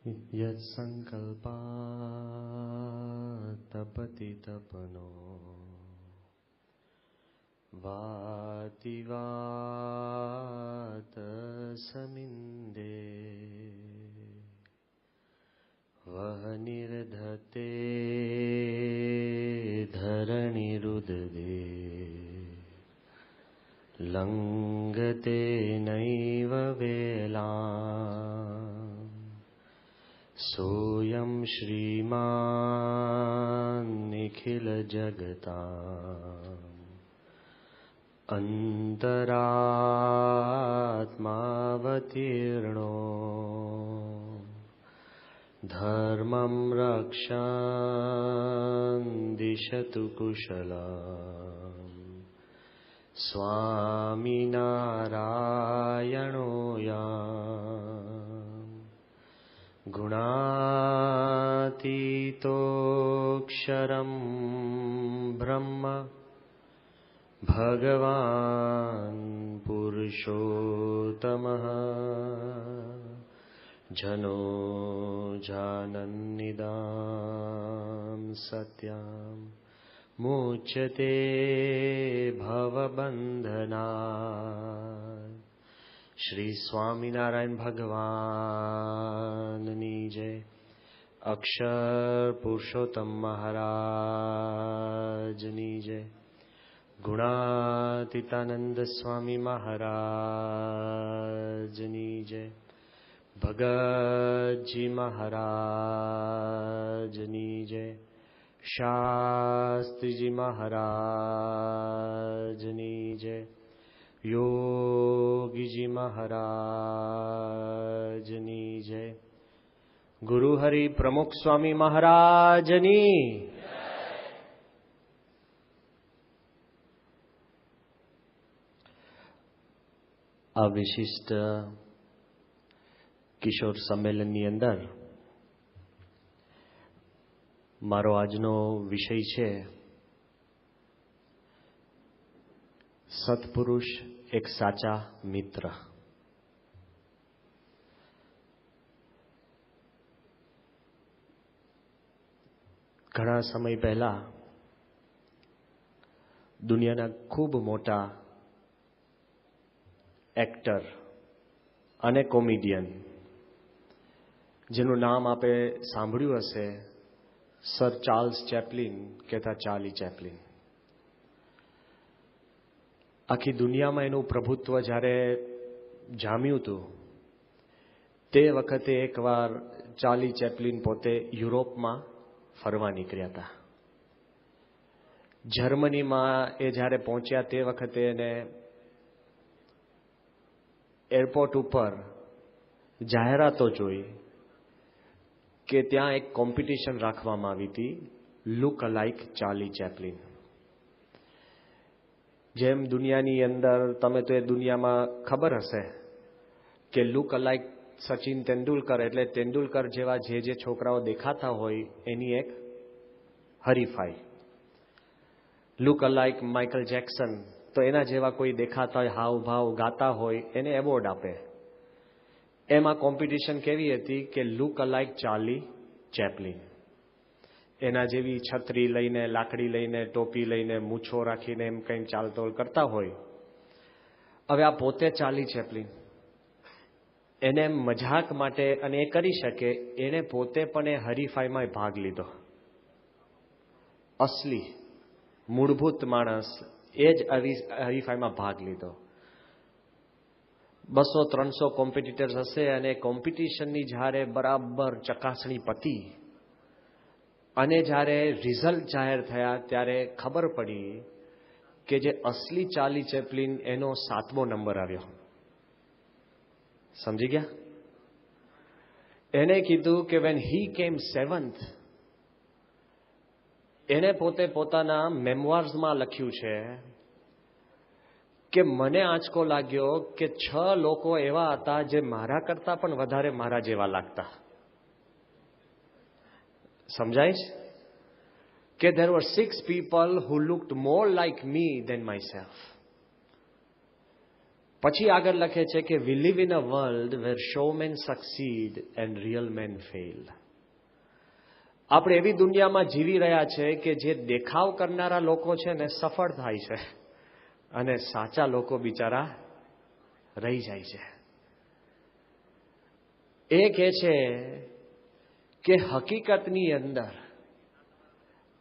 यत्सङ्कल्पात्तपतितपनो वातिवातसमिन्दे वह्निर्धत्ते धरणिरुददे लङ्घते नैव वेला सोऽयं श्रीमान् निखिलजगताम् अन्तरात्मावतीर्णो धर्मं रक्षन् दिशतु कुशलम् स्वामिनारायणो गुणातीतोऽक्षरं ब्रह्म भगवान् पुरुषोत्तमः जनो जानन्निदां सत्यां मुच्यते भवबन्धनात्। श्री स्वामिनारायण भगवाननी जय। अक्षर पुरुषोत्तम महाराजनी जय। गुणातीतानंद स्वामी महाराजनी जय। भगत जी महाराजनी जय। शास्त्री जी महाराजनी जय। योगी जी महाराजनी जय। गुरु हरि प्रमुख स्वामी महाराजनी। આ વિશિષ્ટ કિશોર સંમેલનની અંદર મારો આજનો વિષય છે સત્પુરુષ એક સાચા મિત્ર. ઘણા સમય પહેલા દુનિયાના ખૂબ મોટા એક્ટર અને કોમેડિયન જેનું નામ આપે સાંભળ્યું હશે, સર ચાર્લ્સ ચેપ્લિન કહેતા ચાર્લી ચેપ્લિન. આખી દુનિયામાં એનું પ્રભુત્વ જ્યારે જામ્યું હતું તે વખતે એકવાર ચાર્લી ચેપ્લિન પોતે યુરોપમાં ફરવા નીકળ્યા હતા. જર્મનીમાં એ જ્યારે પહોંચ્યા તે વખતે એને એરપોર્ટ ઉપર જાહેરાતો જોઈ કે ત્યાં એક કોમ્પિટિશન રાખવામાં આવી હતી, લુક અલાઇક ચાર્લી ચેપ્લિન. જેમ દુનિયાની અંદર તમે તો એ દુનિયામાં ખબર હશે કે લુક અલાઇક સચિન તેંડુલકર એટલે તેંડુલકર જેવા જે છોકરાઓ દેખાતા હોય એની એક હરીફાઈ. લુક અલાઇક માઇકલ જેક્સન તો એના જેવા કોઈ દેખાતા હોય, હાવભાવ ગાતા હોય એને એવોર્ડ આપે. એમાં કોમ્પિટિશન કેવી હતી કે લુક અલાઇક ચાર્લી ચેપ્લિન. એના જેવી છત્રી લઈને, લાકડી લઈને, ટોપી લઈને, મૂછો રાખીને એમ કંઈ ચાલતોલ કરતા હોય. હવે આ પોતે ચાર્લી ચેપ્લિન, એને મજાક માટે અને એ કરી શકે, એને પોતે પણ એ હરીફાઈમાં ભાગ લીધો. અસલી મૂળભૂત માણસ એ જ હરીફાઈમાં ભાગ લીધો. 200-300 કોમ્પિટિટર્સ હશે અને કોમ્પિટિશનની જ્યારે બરાબર ચકાસણી પતી અને જ્યારે રિઝલ્ટ જાહેર થયા ત્યારે ખબર પડી કે જે અસલી ચાર્લી ચેપ્લિન એનો 7મો નંબર આવ્યો. સમજી ગયા? એને કીધું કે વેન હી કેમ 7th, એને પોતે પોતાના મેમોર્સમાં લખ્યું છે કે મને આંચકો લાગ્યો કે 6 લોકો એવા હતા જે મારા કરતા પણ વધારે મારા જેવા લાગતા. સમજાય છે કે there were 6 people who looked more like me than myself. પછી આગળ લખે છે કે we live in a world where show men succeed and real men fail. આપણે એવી દુનિયામાં જીવી રહ્યા છે કે જે દેખાવ કરનારા લોકો છે ને સફળ થાય છે અને સાચા લોકો બિચારા રહી જાય છે. એ કહે છે કે હકીકતની અંદર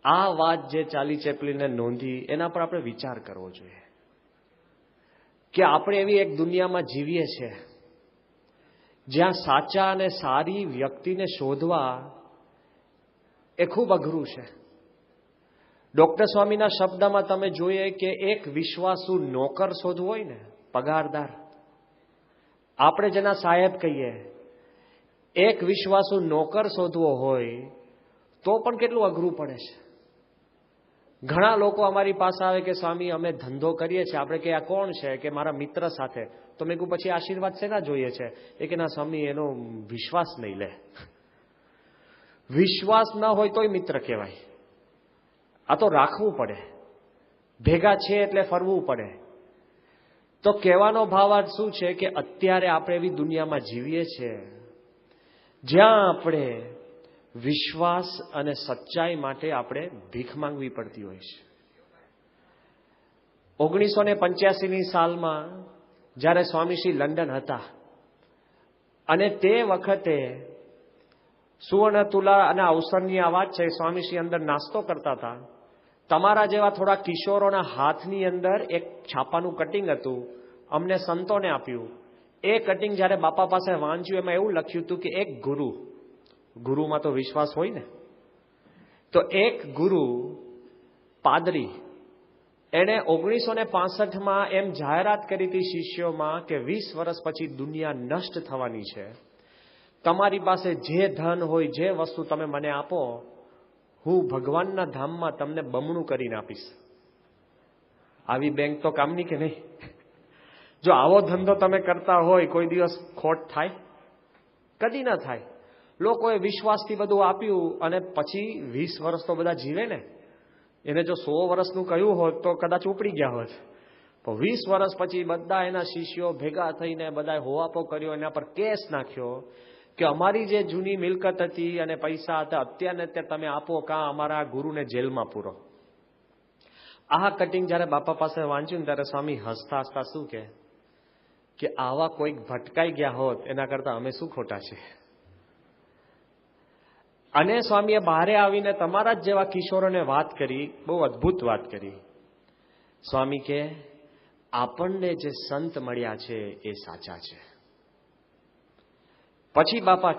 આ વાત જે ચાર્લી ચેપ્લિને નોંધી એના પર આપણે વિચાર કરવો જોઈએ કે આપણે એવી એક દુનિયામાં જીવીએ છીએ જ્યાં સાચા અને સારી વ્યક્તિને શોધવા એ ખૂબ અઘરું છે. ડોક્ટર સ્વામીના શબ્દમાં તમે જોઈએ કે એક વિશ્વાસુ નોકર શોધવો હોય ને, પગારદાર, આપણે જેના સાહેબ કહીએ, એક વિશ્વાસુ નોકર શોધવો હોય તો પણ કેટલું અઘરું પડે છે. ઘણા લોકો અમારી પાસે આવે કે સ્વામી અમે ધંધો કરીએ છીએ. આપણે કે આ કોણ છે? કે મારા મિત્ર સાથે. તો મેં કહ્યું પછી આશીર્વાદ શેના જોઈએ છે? એ કે ના સ્વામી એનો વિશ્વાસ નહીં લે. વિશ્વાસ ના હોય તોય મિત્ર કહેવાય. આ તો રાખવું પડે, ભેગા છે એટલે ફરવું પડે. તો કહેવાનો ભાવાર્થ શું છે કે અત્યારે આપણે એવી દુનિયામાં જીવીએ છીએ જ્યાં આપણે વિશ્વાસ અને સચ્ચાઈ માટે આપણે ભીખ માંગવી પડતી હોય છે. 1985ની સાલમાં જ્યારે સ્વામીશ્રી લંડન હતા અને તે વખતે સુવર્ણ તુલા અને અવસરની આ વાત છે, સ્વામીશ્રી અંદર નાસ્તો કરતા હતા. તમારા જેવા થોડા કિશોરોના હાથની અંદર એક છાપાનું કટિંગ હતું, અમને સંતોને આપ્યું. એ કટિંગ જ્યારે બાપા પાસે વાંચ્યું એમાં એવું લખ્યું હતું કે એક ગુરુમાં તો વિશ્વાસ હોય ને, તો એક ગુરુ પાદરી એણે 1965માં એમ જાહેરાત કરી હતી શિષ્યોમાં કે 20 વર્ષ પછી દુનિયા નષ્ટ થવાની છે. તમારી પાસે જે ધન હોય, જે વસ્તુ તમે મને આપો, હું ભગવાનના ધામમાં તમને બમણું કરીને આપીશ. આવી બેંક તો કામની કે નહીં? જો આવો ધંધો તમે કરતા હોય, કોઈ દિવસ ખોટ થાય? કદી ના થાય. લોકોએ વિશ્વાસથી બધું આપ્યું અને પછી 20 વર્ષ તો બધા જીવે ને. એને જો 100 વર્ષનું કહ્યું હોત તો કદાચ ઉપડી ગયા હોત. તો 20 વર્ષ પછી બધા એના શિષ્યો ભેગા થઈને બધા હોવાપો કર્યો, એના પર કેસ નાખ્યો કે અમારી જે જૂની મિલકત હતી અને પૈસા હતા અત્યારે તમે આપો કાં અમારા ગુરુને જેલમાં પૂરો. આ કટિંગ જ્યારે બાપા પાસે વાંચ્યું ત્યારે સ્વામી હસતા હસતા શું કે આવા કોઈક ભટકાઈ ગયા હોત એના કરતા અમે શું ખોટા છે. અને સ્વામીએ બહારે આવીને તમારા જ જેવા કિશોરોને વાત કરી, બહુ અદ્ભુત વાત કરી. સ્વામી કે આપણને જે સંત મળ્યા છે એ સાચા છે. પછી બાપા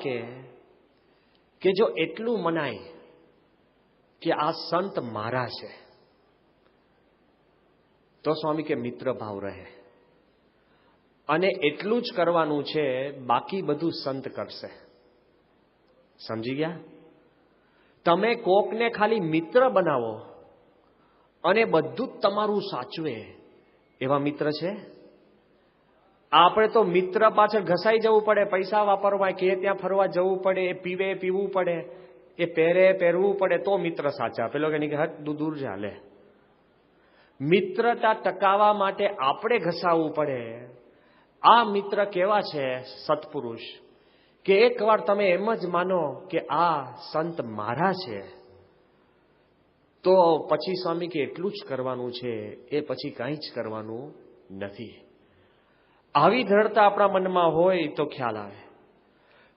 કે જો એટલું મનાય કે આ સંત મારા છે તો સ્વામી કે મિત્ર ભાવ રહે. અને એટલું જ કરવાનું છે, બાકી બધું સંત કરશે. સમજી ગયા? તમે કોકને ખાલી મિત્ર બનાવો અને બધું જ તમારું સાચવે એવા મિત્ર છે? આપણે તો મિત્ર પાછળ ઘસાઈ જવું પડે, પૈસા વાપરવા, કે ત્યાં ફરવા જવું પડે, એ પીવે પીવું પડે, એ પહેરવું પડે તો મિત્ર સાચા. પેલો કે નહીં હટ દૂર ચાલે. મિત્રતા ટકાવવા માટે આપણે ઘસાવવું પડે. આ મિત્ર કેવા છે સત્પુરુષ કે એકવાર તમે એમ જ માનો કે આ સંત મારા છે તો પછી સ્વામી કે એટલું જ કરવાનું છે, એ પછી કાંઈ જ કરવાનું નથી. આવી દ્રઢતા આપણા મનમાં હોય તો ખ્યાલ આવે.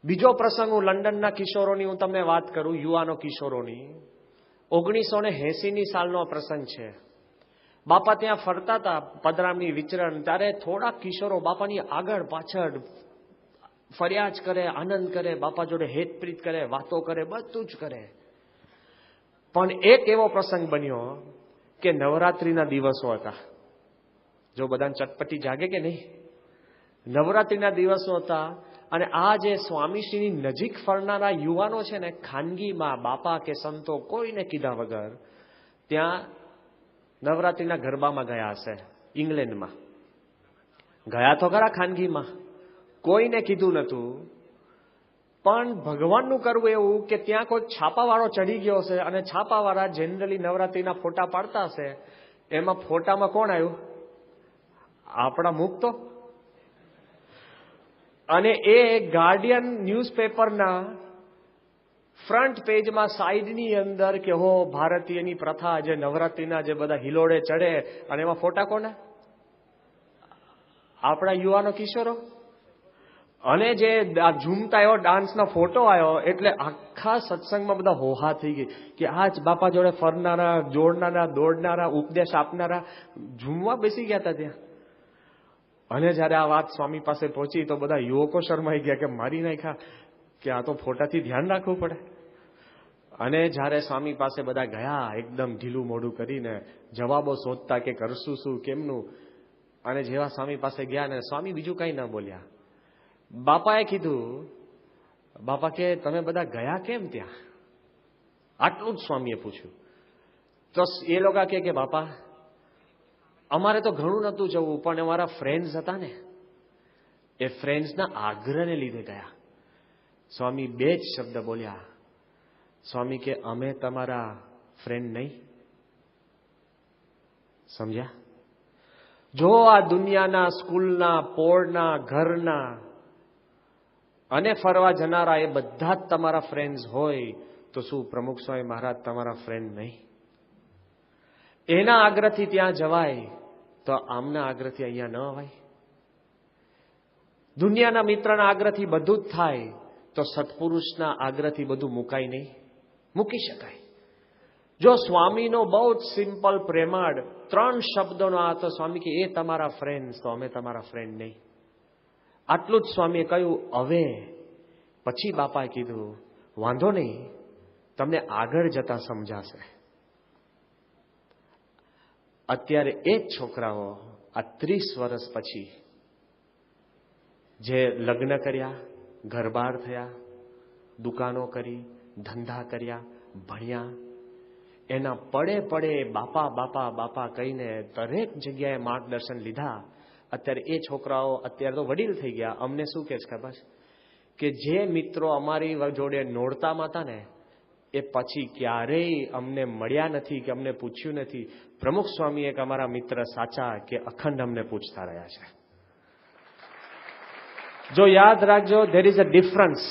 બીજો પ્રસંગ હું લંડનના કિશોરોની હું તમને વાત કરું, યુવાનો કિશોરોની. 1980ની સાલનો પ્રસંગ છે. બાપા ત્યાં ફરતા હતા, પદરામની વિચરણ, ત્યારે થોડાક કિશોરો બાપાની આગળ પાછળ ફરિયાદ કરે, આનંદ કરે, બાપા જોડે હેતપ્રીત કરે, વાતો કરે, બધું જ કરે. પણ એક એવો પ્રસંગ બન્યો કે નવરાત્રિના દિવસો હતા. જો બધાને ચટપટી જાગે કે નહીં? નવરાત્રિના દિવસો હતા અને આ જે સ્વામીશ્રીની નજીક ફરનારા યુવાનો છે ને, ખાનગીમાં બાપા કે સંતો કોઈને કીધા વગર ત્યાં નવરાત્રિના ગરબામાં ગયા હશે. ઇંગ્લેન્ડમાં ગયા તો ખરા, ખાનગીમાં કોઈને કીધું નતું. પણ ભગવાનનું કરવું એવું કે ત્યાં કોઈ છાપાવાળો ચડી ગયો હશે અને છાપાવાળા જનરલી નવરાત્રિના ફોટા પાડતા હશે. એમાં ફોટામાં કોણ આવ્યું? આપણા મુખ તો અને એ ગાર્ડિયન ન્યૂઝપેપરના ફ્રન્ટ પેજમાં સાઈડની અંદર કે હો ભારતીયની પ્રથા, જે નવરાત્રીના જે બધા હિલોડે ચડે, અને એમાં ફોટા કોના? આપણા યુવાનો, કિશોરો. અને જે ઝૂમતા એવો ડાન્સનો ફોટો આવ્યો એટલે આખા સત્સંગમાં બધા હોહા થઈ ગઈ કે આ જ બાપા જોડે ફરનારા, જોડનારા, દોડનારા, ઉપદેશ આપનારા ઝૂમવા બેસી ગયા હતા ત્યાં. અને જયારે આ વાત સ્વામી પાસે પહોંચી તો બધા યુવકો શરમાઈ ગયા કે મારી નાખ્યા, કે આ તો ફોટાથી ધ્યાન રાખવું પડે. અને જયારે સ્વામી પાસે બધા ગયા એકદમ ઢીલું મોઢું કરીને, જવાબો શોધતા કે કરશું શું, કેમનું. અને જેવા સ્વામી પાસે ગયા ને સ્વામી બીજું કઈ ના બોલ્યા. બાપાએ કીધું, બાપા કે તમે બધા ગયા કેમ ત્યાં? આટલું જ સ્વામીએ પૂછ્યું. તો એ લોકો કે બાપા અમારે તો ઘણું નતું જવું, પણ અમારા ફ્રેન્ડ્સ હતા ને, એ ફ્રેન્ડ્સના આગ્રહને લીધે ગયા. સ્વામી બે જ શબ્દ બોલ્યા. સ્વામી કે અમે તમારા ફ્રેન્ડ નહીં? સમજ્યા? જો આ દુનિયાના, સ્કૂલના, પોળના, ઘરના અને ફરવા જનારા એ બધા જ તમારા ફ્રેન્ડ્સ હોય તો શું પ્રમુખ સ્વામી મહારાજ તમારા ફ્રેન્ડ નહીં? એના આગ્રહથી ત્યાં જવાય તો આમના આગ્રહથી અહીંયા ન અવાય? દુનિયાના મિત્રના આગ્રહથી બધું જ થાય તો સત્પુરુષના આગ્રહથી બધું મુકાય નહીં? મૂકી શકાય. જો સ્વામીનો બહુ જ સિમ્પલ પ્રેમાળ 3 શબ્દોનો આ તો સ્વામી કે એ તમારા ફ્રેન્ડ તો અમે તમારા ફ્રેન્ડ નહીં. આટલું જ સ્વામીએ કહ્યું. હવે પછી બાપાએ કીધું વાંધો નહીં, તમને આગળ જતા સમજાશે. અત્યારે એ જ છોકરાઓ આ 30 વર્ષ પછી જે લગ્ન કર્યા, ઘરબાર થયા, દુકાનો કરી, ધંધા કર્યા, ભણ્યા, એના પડે પડે બાપા બાપા બાપા કહીને દરેક જગ્યાએ માર્ગદર્શન લીધા. અત્યારે એ છોકરાઓ અત્યારે તો વડીલ થઈ ગયા. અમને શું કહે છે ખબર કે જે મિત્રો અમારી જોડે નોરતામાં હતા ને એ પછી ક્યારેય અમને મળ્યા નથી કે અમને પૂછ્યું નથી. પ્રમુખ સ્વામી એક અમારા મિત્ર સાચા કે અખંડ અમને પૂછતા રહ્યા છે. જો યાદ રાખજો, there is a difference.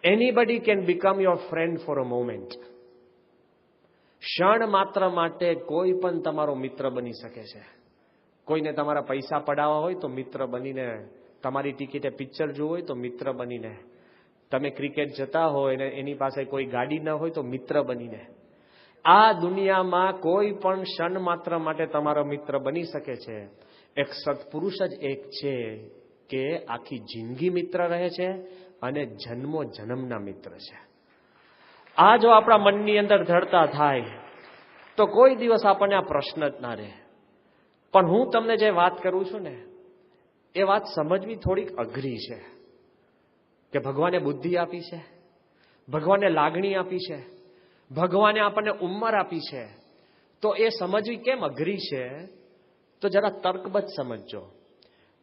Anybody can become your friend for a moment. ક્ષણ માત્ર માટે કોઈ પણ તમારો મિત્ર બની શકે છે. કોઈને તમારા પૈસા પડાવવા હોય તો મિત્ર બનીને, તમારી ટિકિટે પિક્ચર જોવું હોય તો મિત્ર બનીને, તમે ક્રિકેટ જતા હોય ને એની પાસે કોઈ ગાડી ન હોય તો મિત્ર બનીને. આ દુનિયામાં કોઈ પણ ક્ષણ માત્ર માટે તમારો મિત્ર બની શકે છે. એક સત્પુરુષ જ એક છે કે આખી જિંદગી મિત્ર રહે છે અને જન્મો જન્મના મિત્ર છે. આ જો આપણા મનની અંદર ધડતા થાય તો કોઈ દિવસ આપણને આ પ્રશ્ન જ ના રહે. પણ હું તમને જે વાત કરું છું ને એ વાત સમજવી થોડીક અઘરી છે. કે ભગવાને બુદ્ધિ આપી છે, ભગવાને લાગણી આપી છે, ભગવાને આપણને ઉંમર આપી છે, તો એ સમજવી કેમ અઘરી છે? તો જરા તર્કબદ્ધ સમજજો.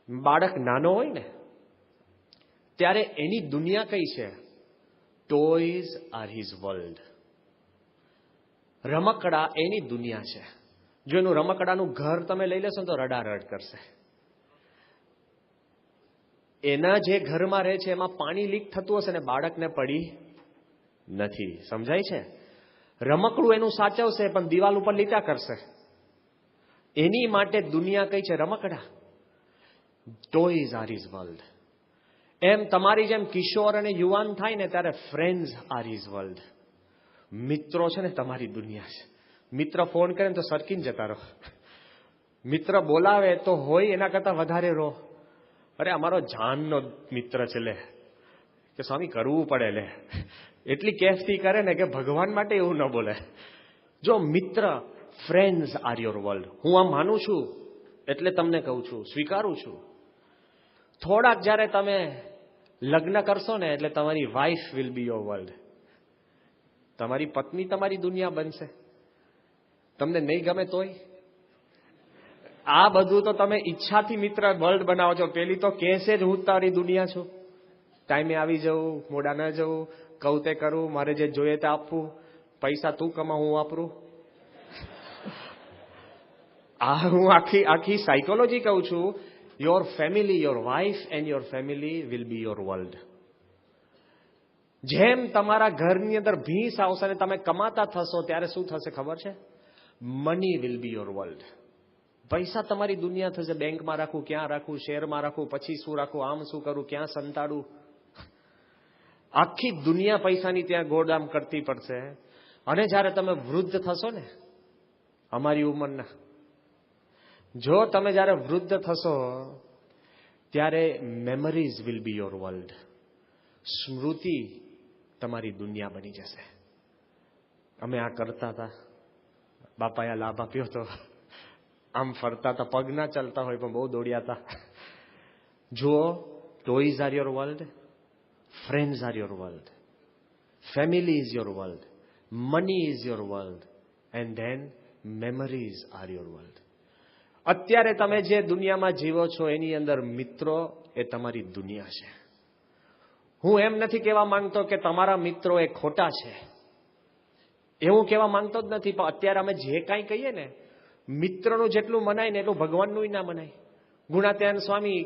બાળક નાનો હોય ને ત્યારે એની દુનિયા કઈ છે? Toys are his world. રમકડા એની દુનિયા છે. જો એનું રમકડાનું ઘર તમે લઈ લેશો તો રડારડ કરશે. એના જે ઘરમાં રહે છે એમાં પાણી લીક થતું હશે ને બાળકને પડી નથી. સમજાય છે? રમકડું એનું સાચવશે પણ દિવાલ ઉપર લીટા કરશે. એની માટે દુનિયા કઈ છે? રમકડા. Toys are his world. એમ તમારી જેમ કિશોર અને યુવાન થાય ને ત્યારે ફ્રેન્ડ્સ આર હિઝ વર્લ્ડ. મિત્રો છે ને તમારી દુનિયા છે. મિત્ર ફોન કરે ને તો સરકીને જતા રહો. મિત્ર બોલાવે તો હોય એના કરતા વધારે રહો. અરે અમારો જાનનો મિત્ર છે લે, કે સ્વામી કરવું પડે લે, એટલી કેફથી કરે ને કે ભગવાન માટે એવું ન બોલે. જો મિત્ર, ફ્રેન્ડ્સ આર યોર વર્લ્ડ. હું આ માનું છું એટલે તમને કહું છું, સ્વીકારું છું. થોડાક જ્યારે તમે લગ્ન કરશો ને એટલે તમારી wife will be your world. તમારી પત્ની તમારી દુનિયા બનશે. તમને નહીં ગમે તોય આ બધું તો તમે ઈચ્છાથી મિત્ર વર્લ્ડ બનાવો છો. પેલી તો કહેશે જ હું તારી દુનિયા છું, ટાઈમે આવી જવું, મોડા ન જવું, કહું તે કરું, મારે જે જોઈએ તે આપવું, પૈસા તું કમા હું વાપરું. આ હું આખી સાયકોલોજી કહું છું. Your family, your wife and your family will be your world. જેમ તમારા ઘરની અંદર ભીંસ આવશે અને તમે કમાતા થશો ત્યારે શું થશે ખબર છે? Money will be your world. પૈસા તમારી દુનિયા થશે. બેંકમાં રાખવું, ક્યાં રાખવું, શેરમાં રાખવું, પછી શું રાખવું, આમ શું કરું, ક્યાં સંતાડું. આખી દુનિયા પૈસાની ત્યાં ગોડામ કરતી પડશે. અને જ્યારે તમે વૃદ્ધ થશો ને, અમારી ઉંમરના, જો તમે જ્યારે વૃદ્ધ થશો ત્યારે memories will be your world. સ્મૃતિ તમારી દુનિયા બની જશે. અમે આ કરતા હતા, બાપાએ આ લાભ આપ્યો હતો, આમ ફરતા હતા, પગ ના ચાલતા હોય પણ બહુ દોડ્યા હતા. જુઓ, toys are your world, friends are your world, family is your world, money is your world, and then memories are your world. અત્યારે તમે જે દુનિયામાં જીવો છો એની અંદર મિત્રો એ તમારી દુનિયા છે. હું એમ નથી કહેવા માંગતો કે તમારા મિત્રો એ ખોટા છે, એવું કહેવા માંગતો જ નથી. પણ અત્યારે અમે જે કાંઈ કહીએ ને, મિત્રનું જેટલું મનાય ને એટલું ભગવાનનું ના મનાય. ગુણાત્યાન સ્વામી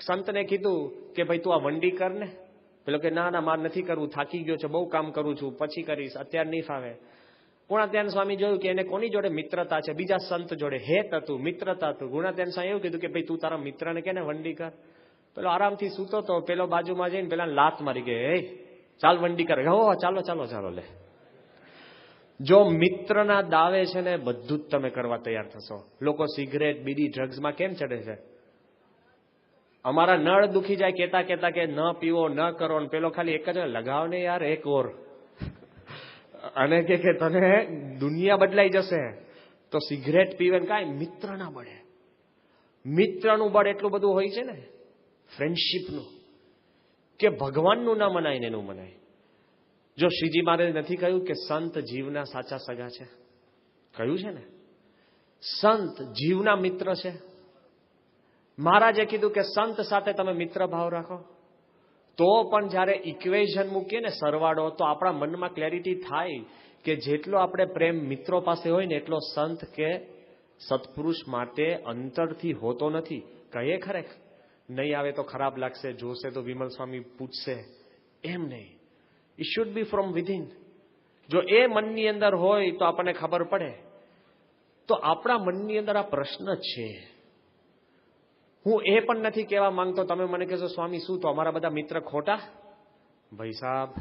સંતને કીધું કે ભાઈ તું આ વંડી કર ને. પેલો કે ના મારે નથી કરવું, થાકી ગયો છે, બહુ કામ કરું છું, પછી કરીશ, અત્યારે નહીં ફાવે. ગુણાત્યાન સ્વામી જોયું કે એને કોની જોડે મિત્રતા છે? બીજા સંત જોડે. હેત હતું, મિત્રતા હતું. ગુણાત્યાન સ્વામી એવું કીધું કે ભાઈ તું તારા મિત્રને કે ને વંડી કર. પેલો આરામથી સૂતો તો, પેલો બાજુમાં જઈને પેલા લાત મારી ગઈ, હે ચાલ વંડી કર. હો ચાલો ચાલો ચાલો લે. જો મિત્રના દાવે છે ને બધું જ તમે કરવા તૈયાર થશો. લોકો સિગરેટ, બીડી, ડ્રગ્સમાં કેમ ચડે છે? અમારા નળ દુખી જાય કહેતા કહેતા કે ન પીવો, ન કરો. ને પેલો ખાલી એક જ લગાવ ને યાર એક ઓર, અને કે તને દુનિયા બદલાઈ જશે. તો સિગરેટ પીવે કાંઈ મિત્ર ના બળે. મિત્રનું બળ એટલું બધું હોય છે ને, ફ્રેન્ડશીપનું, કે ભગવાનનું ના મનાય ને એનું મનાય. જો શ્રીજી મહારાજે નથી કહ્યું કે સંત જીવના સાચા સગા છે? કહ્યું છે ને, સંત જીવના મિત્ર છે. મહારાજે કીધું કે સંત સાથે તમે મિત્ર ભાવ રાખો. તો પણ જ્યારે ઇક્વેશન મૂકીએ ને, સરવાળો, તો આપણા મનમાં ક્લેરિટી થાય કે જેટલો આપણે પ્રેમ મિત્રો પાસે હોય ને એટલો સંત કે સત્પુરુષ માટે અંતરથી હોતો નથી. કહે ખરે નહીં આવે તો ખરાબ લાગશે, જોશે તો વિમલ સ્વામી પૂછશે, એમ નહીં. It should be from within. જો એ મનની અંદર હોય તો આપણને ખબર પડે. તો આપણા મનની અંદર આ પ્રશ્ન છે. હું એ પણ નથી કહેવા માંગતો, તમે મને કહેશો સ્વામી શું તો અમારા બધા મિત્ર ખોટા? ભાઈ સાહેબ,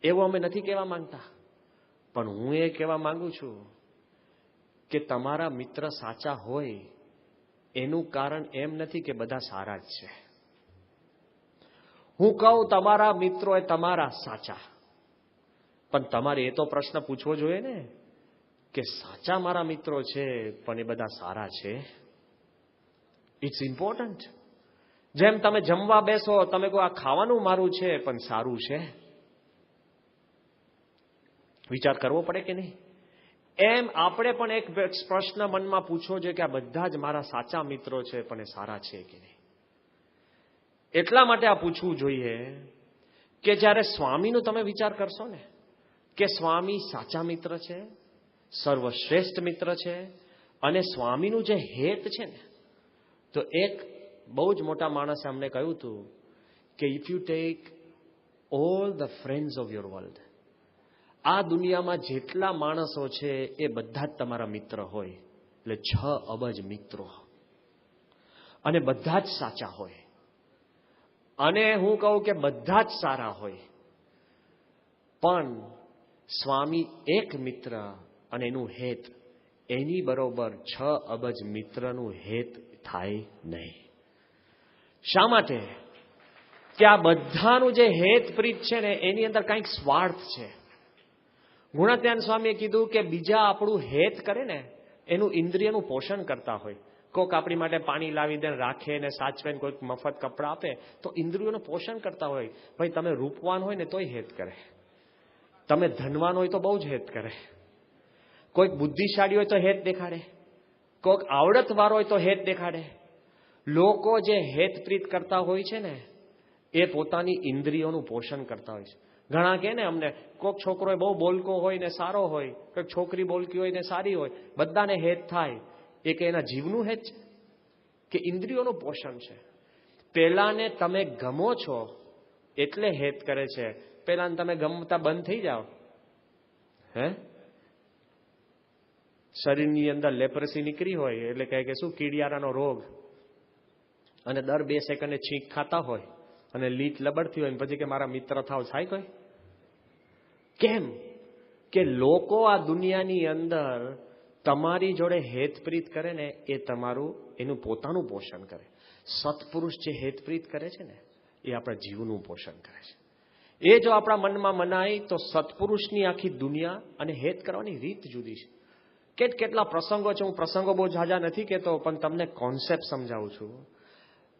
એવું અમે નથી કહેવા માંગતા. પણ હું એ કહેવા માંગુ છું કે તમારા મિત્ર સાચા હોય એનું કારણ એમ નથી કે બધા સારા જ છે. હું કહું તમારા મિત્રો એ તમારા સાચા, પણ તમારે એ તો પ્રશ્ન પૂછવો જોઈએ ને કે સાચા મારા મિત્રો છે પણ એ બધા સારા છે? It's important. જેમ તમે જમવા બેસો, તમે કહો આ ખાવાનું મારું છે પણ સારું છે, વિચાર કરવો પડે કે નહીં? એમ આપણે પણ એક પ્રશ્ન મનમાં પૂછવો જોઈએ કે આ બધા જ મારા સાચા મિત્રો છે પણ એ સારા છે કે નહીં? એટલા માટે આ પૂછવું જોઈએ કે જ્યારે સ્વામીનું તમે વિચાર કરશો ને કે સ્વામી સાચા મિત્ર છે, સર્વશ્રેષ્ઠ મિત્ર છે, અને સ્વામીનું જે હેત છે ને, તો એક બહુ જ મોટા માણસે અમને કહ્યું હતું કે if you take all the friends of your world, આ દુનિયામાં જેટલા માણસો છે એ બધા જ તમારા મિત્ર હોય, એટલે 6 અબજ મિત્રો, અને બધા જ સાચા હોય, અને હું કહું કે બધા જ સારા હોય, પણ સ્વામી એક મિત્ર અને એનું હેત એની બરોબર 6 અબજ મિત્રનું હેત થાય નહીં. શા માટે? કે આ બધાનું જે હેત પ્રીત છે ને એની અંદર કંઈક સ્વાર્થ છે. ગુણાત્યાન સ્વામીએ કીધું કે બીજા આપણું હેત કરે ને એનું ઇન્દ્રિયનું પોષણ કરતા હોય. કોઈક આપણી માટે પાણી લાવી દે, રાખે ને સાચવે, કોઈક મફત કપડાં આપે, તો ઇન્દ્રિયોનું પોષણ કરતા હોય. ભાઈ તમે રૂપવાન હોય ને તોય હેત કરે, તમે ધનવાન હોય તો બહુ જ હેત કરે, કોઈક બુદ્ધિશાળી હોય તો હેત દેખાડે, કોઈક આવડતવાળો હોય તો હેત દેખાડે. લોકો જે હેતપ્રીત કરતા હોય છે ને એ પોતાની ઇન્દ્રિયોનું પોષણ કરતા હોય છે. ઘણા કહે ને અમને કોઈક છોકરો બહુ બોલકો હોય ને સારો હોય, કોઈક છોકરી બોલકી હોય ને સારી હોય, બધાને હેત થાય. એ કે એના જીવનું હેત છે? કે ઇન્દ્રિયોનું પોષણ છે. પેલાને તમે ગમો છો એટલે હેત કરે છે, પેલાને તમે ગમતા બંધ થઈ જાઓ. શરીરની અંદર લેપ્રસી નીકળી હોય એટલે કહે કે શું કીડિયારાનો રોગ, અને દર 2 સેકન્ડે છીંક ખાતા હોય અને લીટ લબડતી હોય, પછી કે મારા મિત્ર થાવ, થાય કોઈ? કેમ કે લોકો આ દુનિયાની અંદર તમારી જોડે હેતપ્રીત કરે ને એ તમારું એનું પોતાનું પોષણ કરે. સત્પુરુષ જે હેતપ્રીત કરે છે ને એ આપણા જીવનું પોષણ કરે છે. એ જો આપણા મનમાં મનાય તો સત્પુરુષની આખી દુનિયા અને હેત કરવાની રીત જુદી છે. કેટલા પ્રસંગો છે, હું પ્રસંગો બહુ ઝાઝા નથી કહેતો, પણ તમને કોન્સેપ્ટ સમજાવું છું.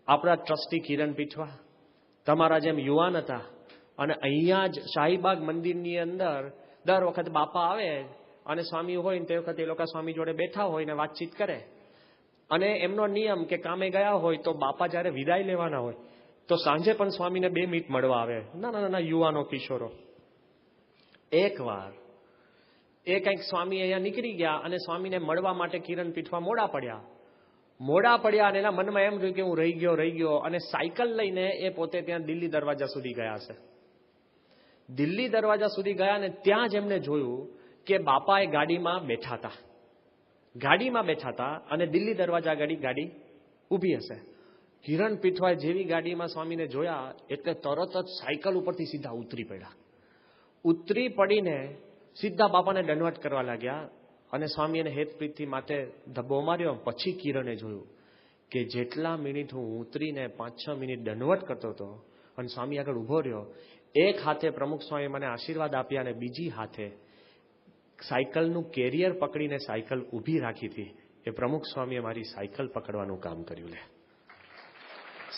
આપણા ટ્રસ્ટી કિરણ પીઠવા તમારા જેમ યુવાન હતા, અને અહીંયા જ શાહીબાગ મંદિરની અંદર દર વખત બાપા આવે અને સ્વામી હોય ને તે વખતે એ લોકો સ્વામી જોડે બેઠા હોય ને વાતચીત કરે. અને એમનો નિયમ કે કામે ગયા હોય તો બાપા જ્યારે વિદાય લેવાના હોય તો સાંજે પણ સ્વામીને 2 મિનિટ મળવા આવે. નાના યુવાનો, કિશોરો. એકવાર એ કંઈક સ્વામી અહીંયા નીકળી ગયા અને સ્વામીને મળવા માટે કિરણ પીઠવા મોડા પડ્યા અને એના મનમાં એમ થયું કે હું રહી ગયો અને સાયકલ લઈને એ પોતે ત્યાં દિલ્હી દરવાજા સુધી ગયા છે. દિલ્હી દરવાજા સુધી ગયા અને ત્યાં જ એમને જોયું કે બાપા એ ગાડીમાં બેઠા હતા અને દિલ્હી દરવાજા ગાડી ઊભી હશે. કિરણ પીઠવાએ જેવી ગાડીમાં સ્વામીને જોયા એટલે તરત જ સાયકલ ઉપરથી સીધા ઉતરી પડીને સીધા બાપાને દંડવત કરવા લાગ્યા. અને સ્વામી એને હેતપ્રીતથી માથે ધબ્બો માર્યો. પછી કિરણે જોયું કે જેટલા મિનિટ હું ઉતરીને 5-6 મિનિટ દંડવત કરતો હતો અને સ્વામી આગળ ઉભો રહ્યો, એક હાથે પ્રમુખ સ્વામી મને આશીર્વાદ આપ્યા અને બીજી હાથે સાયકલનું કેરિયર પકડીને સાયકલ ઊભી રાખી હતી. એ પ્રમુખ સ્વામીએ મારી સાયકલ પકડવાનું કામ કર્યું.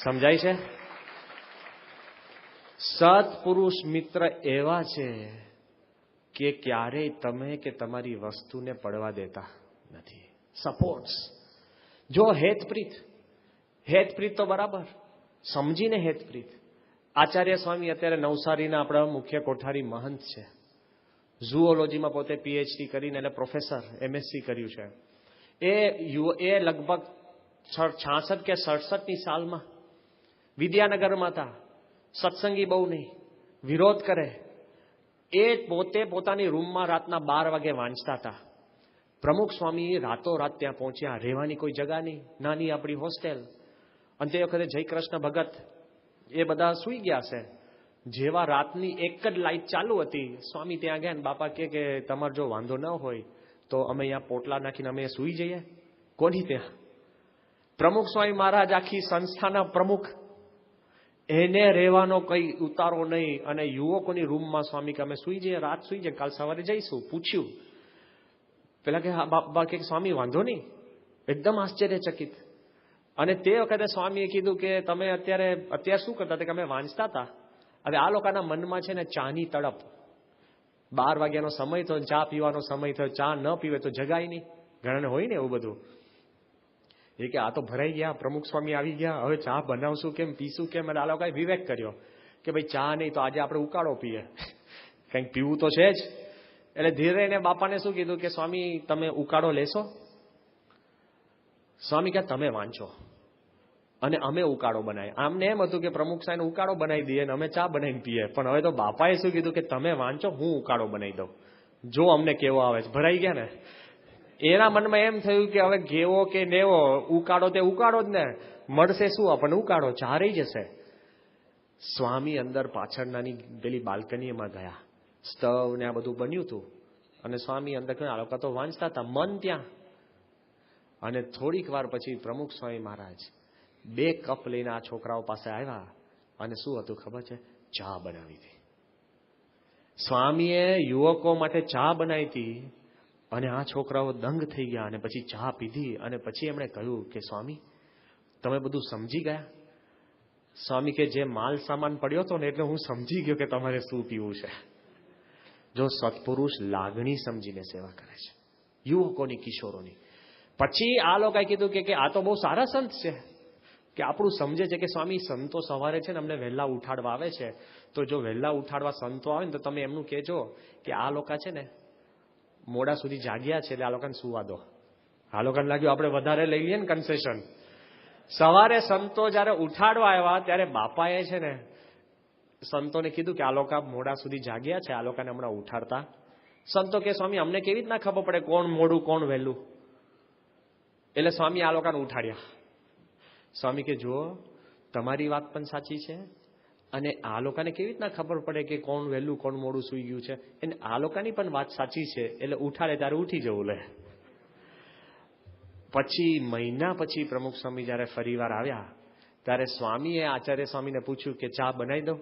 સમજાય છે? સત્પુરુષ મિત્ર એવા છે કે ક્યારેય તમે કે તમારી વસ્તુને પડવા દેતા નથી. સપોર્ટ્સ. જો હેતપ્રીત તો બરાબર, સમજીને હેતપ્રીત. આચાર્ય સ્વામી અત્યારે નવસારીના આપણા મુખ્ય કોઠારી મહંત છે. ઝૂઓલોજીમાં પોતે પીએચડી કરીને એટલે પ્રોફેસર, એમએસસી કર્યું છે. એ લગભગ 66 કે 67ની સાલમાં વિદ્યાનગરમાં હતા. સત્સંગી બહુ નહીં, વિરોધ કરે. એ પોતે પોતાની રૂમમાં રાતના 12 વાગે વાંચતા હતા. પ્રમુખ સ્વામી રાતોરાત ત્યાં પહોંચ્યા. રહેવાની કોઈ જગા નહીં, નાની આપણી હોસ્ટેલ. અને તે વખતે જયકૃષ્ણ ભગત એ બધા સૂઈ ગયા છે. જેવા રાતની એક જ લાઈટ ચાલુ હતી, સ્વામી ત્યાં ગયા ને બાપા કે તમારે જો વાંધો ન હોય તો અમે અહીંયા પોટલા નાખીને અમે સૂઈ જઈએ. કોની ત્યાં? પ્રમુખ સ્વામી મહારાજ આખી સંસ્થાના પ્રમુખ, એને રહેવાનો કઈ ઉતારો નહીં. અને યુવકોની રૂમમાં સ્વામી કે અમે સૂઈ જઈએ, રાત સૂઈ જઈએ, કાલ સવારે જઈશું. પૂછ્યું પેલા કે હા બાપા કે સ્વામી વાંધો નહીં, એકદમ આશ્ચર્યચકિત. અને તે વખતે સ્વામીએ કીધું કે તમે અત્યારે શું કરતા હતા? કે અમે વાંચતા હતા. હવે આ લોકોના મનમાં છે ને ચાની તડપ. 12 વાગ્યાનો સમય થયો, ચા પીવાનો સમય થયો, ચા ન પીવે તો જગાય નહીં. ઘણાને હોય ને એવું બધું. એ કે આ તો ભરાઈ ગયા, પ્રમુખ સ્વામી આવી ગયા, હવે ચા બનાવશું કેમ, પીશું કેમ? અને આ લોકોએ વિવેક કર્યો કે ભાઈ ચા નહીં તો આજે આપણે ઉકાળો પીએ, કંઈક પીવું તો છે જ. એટલે ધીરે એને બાપાને શું કીધું કે સ્વામી તમે ઉકાળો લેશો? સ્વામી કે તમે વાંચો અને અમે ઉકાળો બનાવીએ. આમને એમ હતું કે પ્રમુખ સાહેબ ઉકાળો બનાવી દઈએ અને અમે ચા બનાવીને પીએ. પણ હવે તો બાપાએ શું કીધું કે તમે વાંચો, હું ઉકાળો બનાવી દઉં, જો અમને કેવો આવે છે. ભરાઈ ગયા ને. એના મનમાં એમ થયું કે હવે કેવો કે નેવો, ઉકાળો તે ઉકાળો જ ને, મળશે શું આપણને? ઉકાળો. ચા રહી જશે. સ્વામી અંદર પાછળનાની પેલી બાલ્કનીમાં ગયા. સ્ટવ ને આ બધું બન્યું હતું અને સ્વામી અંદર આ લોકો તો વાંચતા હતા, મન ત્યાં. અને થોડીક વાર પછી પ્રમુખ સ્વામી મહારાજ 2 કપ લઈને આ છોકરાઓ પાસે આવ્યા અને શું હતું ખબર છે? ચા બનાવી હતી. સ્વામીએ યુવકો માટે ચા બનાવી હતી અને આ છોકરાઓ દંગ થઈ ગયા અને પછી ચા પીધી. અને પછી એમણે કહ્યું કે સ્વામી તમે બધું સમજી ગયા? સ્વામી કે જે માલ સામાન પડ્યો હતો ને એટલે હું સમજી ગયો કે તમારે શું પીવું છે. જો સત્પુરુષ લાગણી સમજીને સેવા કરે છે યુવકોની, કિશોરોની. પછી આ લોકોએ કીધું કે આ તો બહુ સારા સંત છે કે આપણું સમજે છે કે સ્વામી સંતો સવારે છે ને અમને વહેલા ઉઠાડવા આવે છે, તો જો વહેલા ઉઠાડવા સંતો આવે ને તો તમે એમનું કહેજો કે આ લોકો છે ને મોડા સુધી જાગ્યા છે એટલે આ લોકોને સુવા દો. આ લોકોને લાગ્યું આપણે વધારે લઈ લઈએ ને કન્સેશન, સવારે સંતો જયારે ઉઠાડવા આવ્યા ત્યારે બાપાએ છે ને સંતોને કીધું કે આ લોકો મોડા સુધી જાગ્યા છે, આ લોકોને હમણાં ઉઠાડતા. સંતો કે સ્વામી અમને કેવી રીતના ખબર પડે કોણ મોડું કોણ વહેલું? એટલે સ્વામી આ લોકોને ઉઠાડ્યા. સ્વામી કે જુઓ, તમારી વાત પણ સાચી છે અને આ લોકોને કેવી રીતના ખબર પડે કે કોણ વહેલું કોણ મોડું સુઈ ગયું છે, અને આ લોકોની પણ વાત સાચી છે. એટલે ઉઠાડે ત્યારે ઉઠી જવું લે. પછી મહિના પછી પ્રમુખ સ્વામી જયારે ફરીવાર આવ્યા ત્યારે સ્વામીએ આચાર્ય સ્વામીને પૂછ્યું કે ચા બનાવી દો?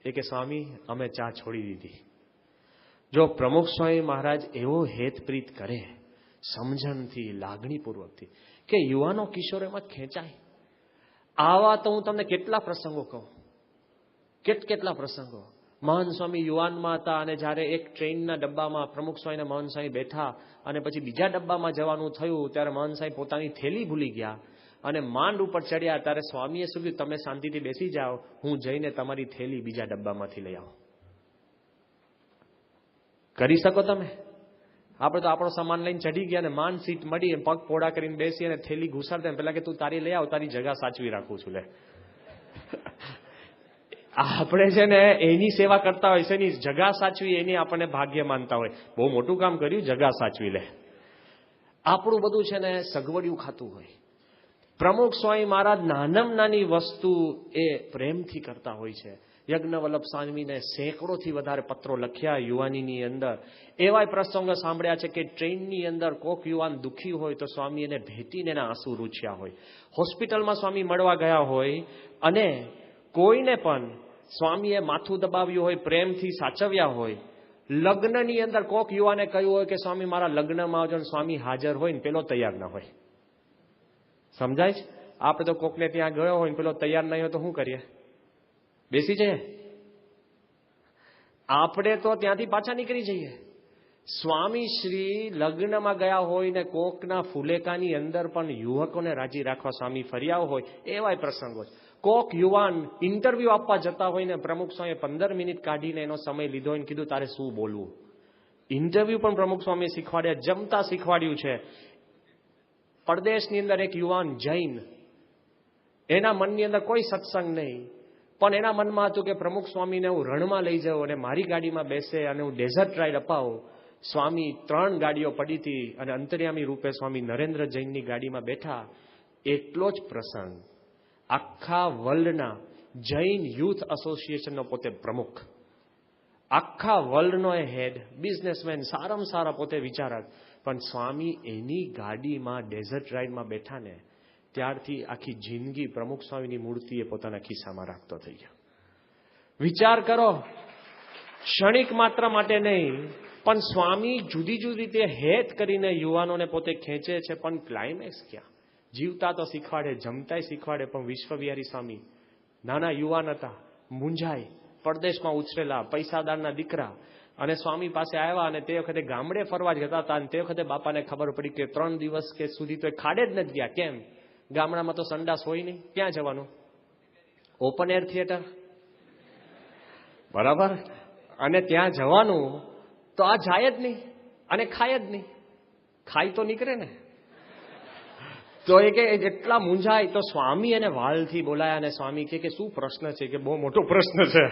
એ કે સ્વામી અમે ચા છોડી દીધી. જો પ્રમુખ સ્વામી મહારાજ એવો હેતપ્રીત કરે સમજણથી, લાગણીપૂર્વકથી, કે યુવાનો કિશોરોમાં ખેંચાય. આવા તો હું તમને કેટલા પ્રસંગો કહું, કેટલા પ્રસંગો. મહાન સ્વામી યુવાનમાં હતા અને જ્યારે એક ટ્રેનના ડબ્બામાં પ્રમુખ સ્વામી અને મહાન સ્વામી બેઠા અને પછી બીજા ડબ્બામાં જવાનું થયું ત્યારે મહાન સ્વામી પોતાની થેલી ભૂલી ગયા અને માંડ ઉપર ચડ્યા ત્યારે સ્વામીએ શું કીધું, તમે શાંતિથી બેસી જાઓ, હું જઈને તમારી થેલી બીજા ડબ્બામાંથી લઈ આવું. કરી શકો તમે? આપણે તો આપણો સામાન લઈને ચડી ગયા ને માંડ સીટ મળી, પગ પોળા કરીને બેસી અને થેલી ઘુસાડતા પેલા કે તું તારી લઈ આવ, તારી જગા સાચવી રાખું છું. લે આપણે છે ને એની સેવા કરતા હોય છે, એની જગા સાચવી એની આપણને ભાગ્ય માનતા હોય. બહુ મોટું કામ કર્યું, જગા સાચવી લે. આપણું બધું છે ને સગવડિયું ખાતું હોય. પ્રમુખ સ્વામી મહારાજ નાનામાં નાની વસ્તુ એ પ્રેમથી કરતા હોય છે. યજ્ઞવલ્લભ સ્વામીને સેંકડોથી વધારે પત્રો લખ્યા યુવાનીની અંદર. એવા પ્રસંગો સાંભળ્યા છે કે ટ્રેનની અંદર કોક યુવાન દુઃખી હોય તો સ્વામી એને ભેટીને એના આંસુ રૂછ્યા હોય. હોસ્પિટલમાં સ્વામી મળવા ગયા હોય અને કોઈને પણ સ્વામીએ માથું દબાવ્યું હોય, પ્રેમથી સાચવ્યા હોય. લગ્નની અંદર કોક યુવાને કહ્યું હોય કે સ્વામી મારા લગ્નમાં આવજો, સ્વામી હાજર હોય ને પેલો તૈયાર ના હોય. સમજાય છે? આપણે તો કોકને ત્યાં ગયો હોય ને પેલો તૈયાર નહીં હોય તો શું કરીએ? બેસી જઈએ? આપણે તો ત્યાંથી પાછા નીકળી જઈએ. સ્વામી શ્રી લગ્નમાં ગયા હોય ને કોકના ફુલેકાની અંદર પણ યુવકોને રાજી રાખવા સ્વામી ફર્યા હોય, એવા પ્રસંગો છે. કોક યુવાન ઇન્ટરવ્યુ આપવા જતા હોય ને પ્રમુખ સ્વામીએ 15 મિનિટ કાઢીને એનો સમય લીધો હોય ને કીધું તારે શું બોલવું. ઇન્ટરવ્યુ પણ પ્રમુખ સ્વામીએ શીખવાડ્યા, જમતા શીખવાડ્યું છે. પરદેશની અંદર એક યુવાન જૈન, એના મનની અંદર કોઈ સત્સંગ નહીં, પણ એના મનમાં હતું કે પ્રમુખ સ્વામીને હું રણમાં લઈ જાઉં અને મારી ગાડીમાં બેસે અને હું ડેઝર્ટ રાઈડ અપાવું. સ્વામી 3 ગાડીઓ પડી હતી અને અંતર્યામી રૂપે સ્વામી નરેન્દ્ર જૈનની ગાડીમાં બેઠા. એટલો જ પ્રસંગ. આખા વર્લ્ડના જૈન યુથ એસોસિએશનનો પોતે પ્રમુખ, આખા વર્લ્ડનો એ હેડ, બિઝનેસમેન, સારામાં સારા પોતે વિચારક, પણ સ્વામી એની ગાડીમાં ડેઝર્ટ રાઈડમાં બેઠા ને ત્યારથી આખી જિંદગી પ્રમુખ સ્વામીની મૂર્તિએ પોતાના ખિસ્સામાં રાખતો થઈ ગયો. વિચાર કરો, ક્ષણિક માત્ર માટે નહીં, પણ સ્વામી જુદી જુદી રીતે હેત કરીને યુવાનોને પોતે ખેંચે છે. પણ ક્લાઇમેક્સ ક્યાં? જીવતા તો શીખવાડે, જમતાય શીખવાડે. પણ વિશ્વવિહારી સ્વામી નાના યુવાન હતા, મૂંઝાય, પરદેશમાં ઉછરેલા, પૈસાદારના દીકરા, અને સ્વામી પાસે આવ્યા અને તે વખતે ગામડે ફરવા જ જતા હતા. અને તે વખતે બાપાને ખબર પડી કે 3 દિવસ કે સુધી તો ખાડે જ નથી ગયા. કેમ? ગામડામાં તો સંડાસ હોય નહીં, ક્યાં જવાનું? ઓપન એર થિયેટર, બરાબર. અને ત્યાં જવાનું તો આ જાય જ નહીં અને ખાય જ નહીં. ખાય તો નીકળે ને. તો એ કે જેટલા મૂંઝાય તો સ્વામી એને વાલથી બોલાયા અને સ્વામી કે શું પ્રશ્ન છે? કે બહુ મોટો પ્રશ્ન છે.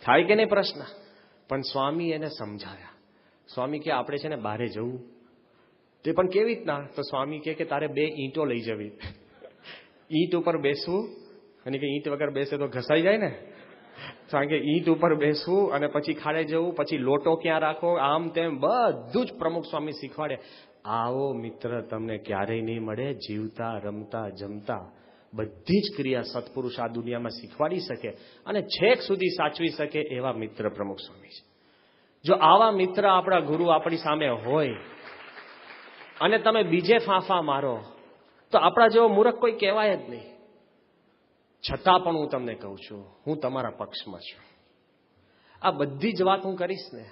થાય કે નહીં પ્રશ્ન? પણ સ્વામી એને સમજાયા. સ્વામી કે આપણે છે ને બહારે જવું. તે પણ કેવી રીતના? તો સ્વામી કે તારે 2 ઈંટો લઈ જવી, ઈંટ ઉપર બેસવું, અને કે ઈંટ વગર બેસે તો ઘસાઈ જાય ને. કારણ કે ઈંટ ઉપર બેસવું અને પછી ખાડે જવું, પછી લોટો ક્યાં રાખો, આમ તેમ બધું જ પ્રમુખ સ્વામી શીખવાડે. આવો મિત્ર તમને ક્યારેય નહીં મળે. જીવતા, રમતા, જમતા બધી જ ક્રિયા સત્પુરુષ આ દુનિયામાં શીખવાડી શકે અને છેક સુધી સાચવી શકે એવા મિત્ર પ્રમુખ સ્વામી છે. જો આવા મિત્ર આપણા ગુરુ આપણી સામે હોય અને તમે બીજે ફાંફા મારો તો આપણા જેવો મૂર્ખ કોઈ કહેવાય જ નહીં. છતાં પણ હું તમને કહું છું, હું તમારા પક્ષમાં છું. આ બધી જ વાત હું કરીશ ને.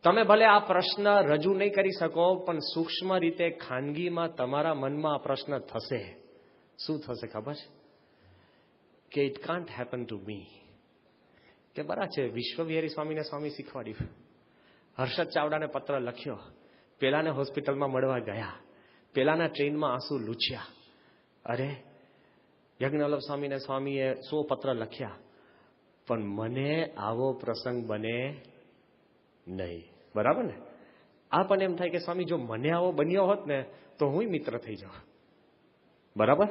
તમે ભલે આ પ્રશ્ન રજૂ નહીં કરી શકો, પણ સૂક્ષ્મ રીતે ખાનગીમાં તમારા મનમાં આ પ્રશ્ન થશે. શું થશે ખબર છે? કે it can't happen to me. કે બરાબર છે, વિશ્વવિહારી સ્વામીને સ્વામી શીખવાડ્યું. હર્ષદ ચાવડાને પત્ર લખ્યો, પેલાને હોસ્પિટલમાં મળવા ગયા, પેલાના ટ્રેનમાં આંસુ લૂછ્યા અરે યજ્ઞવલ્લભ સ્વામીને સ્વામીએ 100 પત્ર લખ્યા, પણ મને આવો પ્રસંગ બને નહીં. બરાબર ને? આપણને એમ થાય કે સ્વામી જો મને આવો બન્યો હોત ને તો હું મિત્ર થઈ જાઉં. બરાબર?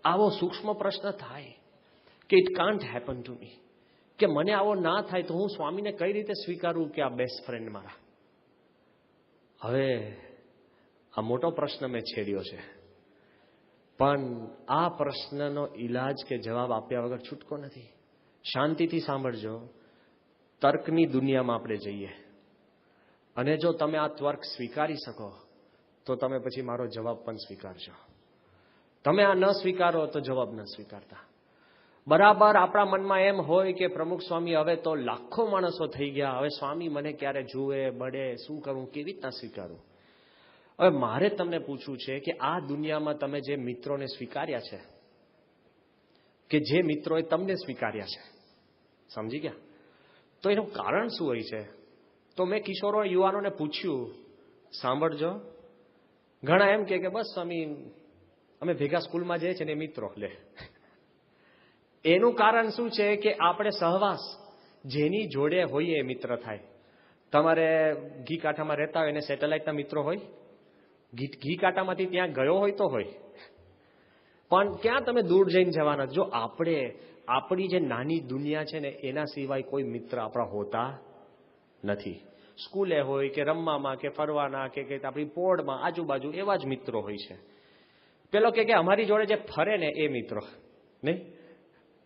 આવો સૂક્ષ્મ પ્રશ્ન થાય કે it can't happen to me, કે મને આવો ના થાય તો હું સ્વામીને કઈ રીતે સ્વીકારું કે આ બેસ્ટ ફ્રેન્ડ મારા. હવે આ મોટો પ્રશ્ન મેં છેડ્યો છે, પણ આ પ્રશ્નનો ઈલાજ કે જવાબ આપ્યા વગર છૂટકો નથી. શાંતિથી સાંભળજો. તર્કની દુનિયામાં આપણે જઈએ, અને જો તમે આ તર્ક સ્વીકારી શકો તો તમે પછી મારો જવાબ પણ સ્વીકારજો. તમે આ ન સ્વીકારો તો જવાબ ન સ્વીકારતા. બરાબર આપણા મનમાં એમ હોય કે પ્રમુખ સ્વામી હવે તો લાખો માણસો થઈ ગયા, હવે સ્વામી મને ક્યારે જુએ મળે, શું કરું, કેવી રીતના સ્વીકારું. હવે મારે તમને પૂછવું છે કે આ દુનિયામાં તમે જે મિત્રોને સ્વીકાર્યા છે, કે જે મિત્રોએ તમને સ્વીકાર્યા છે, સમજી ગયા, તો એનું કારણ શું હોય છે? તો મેં કિશોરો યુવાનોને પૂછ્યું, સાંભળજો. ઘણા એમ કે બસ સ્વામી અમે ભેગા સ્કૂલમાં જઈએ છીએ ને મિત્રો. લે, એનું કારણ શું છે કે આપણે સહવાસ જેની જોડે હોઈએ એ મિત્ર થાય. તમારે ઘી કાંઠામાં રહેતા હોય એને સેટેલાઇટના મિત્રો હોય, ઘી કાંઠામાંથી ત્યાં ગયો હોય તો હોય, પણ ક્યાં તમે દૂર જઈને જવાના. જો આપણે આપણી જે નાની દુનિયા છે ને એના સિવાય કોઈ મિત્ર આપણા હોતા નથી. સ્કૂલે હોય કે રમવામાં કે ફરવાના કે આપણી પોળમાં આજુબાજુ એવા જ મિત્રો હોય છે. પેલો કે અમારી જોડે જે ફરે ને એ મિત્રો નહીં.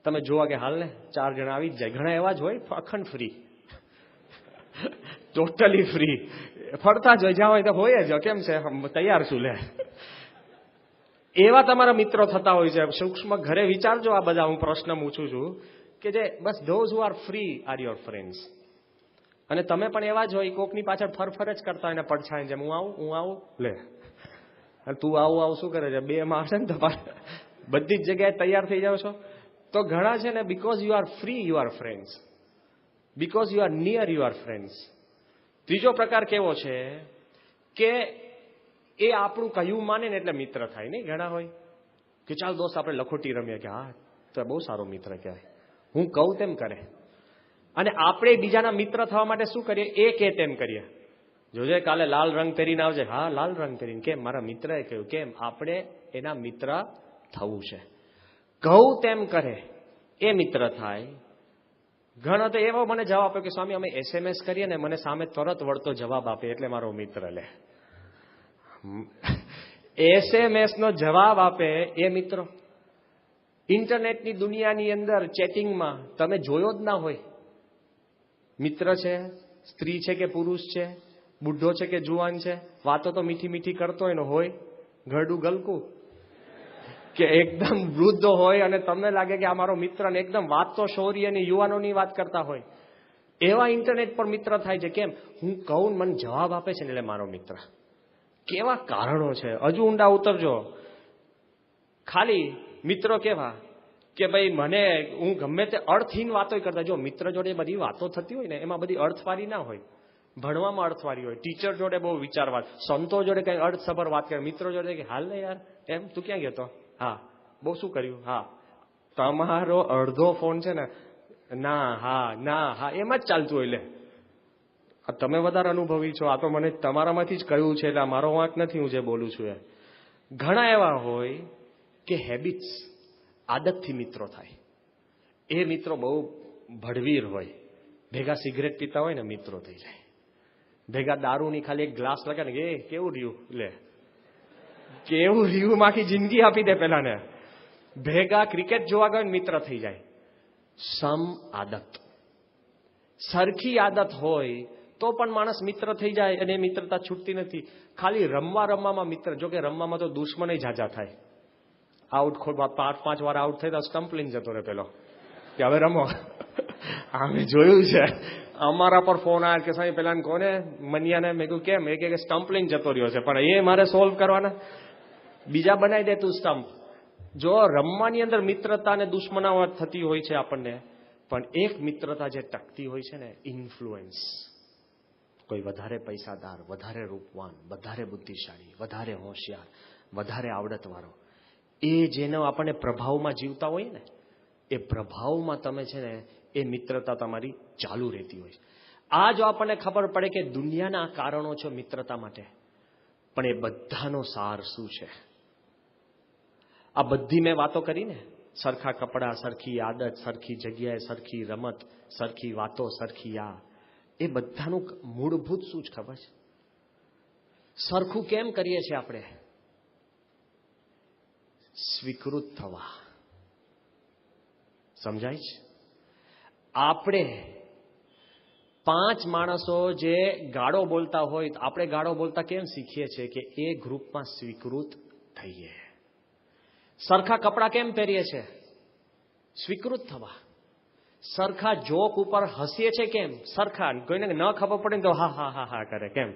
તમે જોવા કે હાલ ને 4 જણા આવી જ જાય. ઘણા એવા જ હોય અખંડ ફ્રી, ટોટલી ફ્રી, ફરતા જ હોય, જ્યાં હોય તો હોય જ. કેમ છે, તૈયાર છું લે. એવા તમારા મિત્રો થતા હોય છે. સૂક્ષ્મ ઘરે વિચારજો આ બધા. હું પ્રશ્ન પૂછું છું કે જે બસ those who are free are your friends. અને તમે પણ એવા જ હોય, કોકની પાછળ ફરફર જ કરતા હોય ને પડછાય જેમ હું આવું લે, તું આવું શું કરે છે, 2 માણસ ને તમારે બધી જ જગ્યાએ તૈયાર થઈ જાવ છો. તો ઘણા છે ને because you are free you are friends, because you are near you are friends. ત્રીજો પ્રકાર કેવો છે કે એ આપણું કહ્યું માને ને એટલે મિત્ર થાય. નહીં ઘણા હોય કે ચાલ દોસ્ત આપણે લખોટી રમીએ, કે હા તો બહુ સારો મિત્ર કહેવાય, હું કહું તેમ કરે. અને આપણે બીજાના મિત્ર થવા માટે શું કરીએ, એ કે તેમ કરીએ. જોજે કાલે લાલ રંગ પહેરીને આવજે, હા લાલ રંગ પહેરીને. કેમ? મારા મિત્રએ કહ્યું. કેમ? આપણે એના મિત્ર થવું છે. કહું તેમ કરે એ મિત્ર થાય. ઘણા તો એવો મને જવાબ આપ્યો કે સ્વામી અમે SMS કરીએ ને મને સામે તરત વળતો જવાબ આપે એટલે મારો મિત્ર. લે, SMS નો જવાબ આપે એ મિત્રો. ઇન્ટરનેટની દુનિયાની અંદર ચેટિંગમાં તમે જોયો જ ના હોય, મિત્ર છે, સ્ત્રી છે કે પુરુષ છે, બુઢો છે કે જુવાન છે, વાતો તો મીઠી મીઠી કરતો હોય, ઘરડું ગલકું, કે એકદમ વૃદ્ધ હોય અને તમને લાગે કે આ મારો મિત્ર, ને એકદમ વાત તો શૌર્યની યુવાનોની વાત કરતા હોય. એવા ઇન્ટરનેટ પર મિત્ર થાય છે. કેમ? હું કહું મને જવાબ આપે છે ને એટલે મારો મિત્ર. કેવા કારણો છે? હજુ ઊંડા ઉતરજો. ખાલી મિત્રો કેવા કે ભાઈ મને હું ગમે તે અર્થહીન વાતો કરતા. જો મિત્ર જોડે બધી વાતો થતી હોય ને એમાં બધી અર્થવાળી ના હોય. ભણવામાં અર્થવાળી હોય. ટીચર જોડે બહુ વિચારવા, સંતો જોડે કઈ અર્થસભર વાત કરે. મિત્રો જોડે કે હાલ ને યાર એમ તું ક્યાં ગયો તો, હા બહુ શું કર્યું, હા તમારો અડધો ફોન છે ને ના હા એમ જ ચાલતું હોય. લે, તમે વધારે અનુભવી છો, આ તો મને તમારામાંથી જ કહ્યું છે એટલે મારો વાંક નથી હું જે બોલું છું. ઘણા એવા હોય કે હેબિટ્સ, આદતથી મિત્રો થાય. એ મિત્રો બહુ ભડવીર હોય. ભેગા સિગરેટ પીતા હોય ને મિત્રો થઈ જાય. ભેગા દારૂની ખાલી એક ગ્લાસ લગે ને એ કેવું રહ્યું, લે કેવું રહ્યું, માખી જિંદગી આપી દે પેલા ને. ભેગા ક્રિકેટ જોવા ગયો ને મિત્ર થઈ જાય. સમ આદત, સરખી આદત હોય તો પણ માણસ મિત્ર થઈ જાય અને એ મિત્રતા છૂટતી નથી. ખાલી રમવામાં મિત્ર. જો કે રમવામાં તો દુશ્મન જાજા થાય. આઉટ 5 વાર આઉટ થઈ તો સ્ટમ્પ લઈને જતો રહે પેલો કે હવે રમો. અમે જોયું છે, અમારા પર ફોન આવ્યા કે સાહેબ પેલા કોને મનિયાને. મેં કહ્યું કેમ? એ કે સ્ટમ્પ લઈને જતો રહ્યો છે. પણ એ મારે સોલ્વ કરવાના, બીજા બનાવી દે તું સ્ટમ્પ. જો રમવાની અંદર મિત્રતા અને દુશ્મનાવટ થતી હોય છે આપણને, પણ એક મિત્રતા જે ટકતી હોય છે ને, ઇન્ફ્લુઅન્સ. કોઈ વધારે પૈસાદાર, વધારે રૂપવાન, વધારે બુદ્ધિશાળી, વધારે હોશિયાર, વધારે આવડતવાળો, એ જેનો આપણને પ્રભાવમાં જીવતા હોય ને, એ પ્રભાવમાં તમે છે ને એ મિત્રતા તમારી ચાલુ રહેતી હોય. આ જો આપણને ખબર પડે કે દુનિયાના કારણો છે મિત્રતા માટે, પણ એ બધાનો સાર શું છે? આ બધી મેં વાતો કરી ને, સરખા કપડાં, સરખી આદત, સરખી જગ્યાએ સરખી રમત, સરખી વાતો, સરખી એ બધાનું મૂળભૂત શું જ ખબર છે? સરખું કેમ કરીએ છીએ આપણે? સ્વીકૃત થવા. સમજાય છે? આપણે 5 માણસો જે ગાળો બોલતા હોય, આપણે ગાળો બોલતા કેમ શીખીએ છીએ? કે એ ગ્રુપમાં સ્વીકૃત થઈએ. સરખા કપડાં કેમ પહેરીએ છીએ? સ્વીકૃત થવા. સરખા જોક ઉપર હસીએ છીએ કેમ? સરખા. કોઈને ન ખબર પડે ને તો હા હા હા હા કરે. કેમ?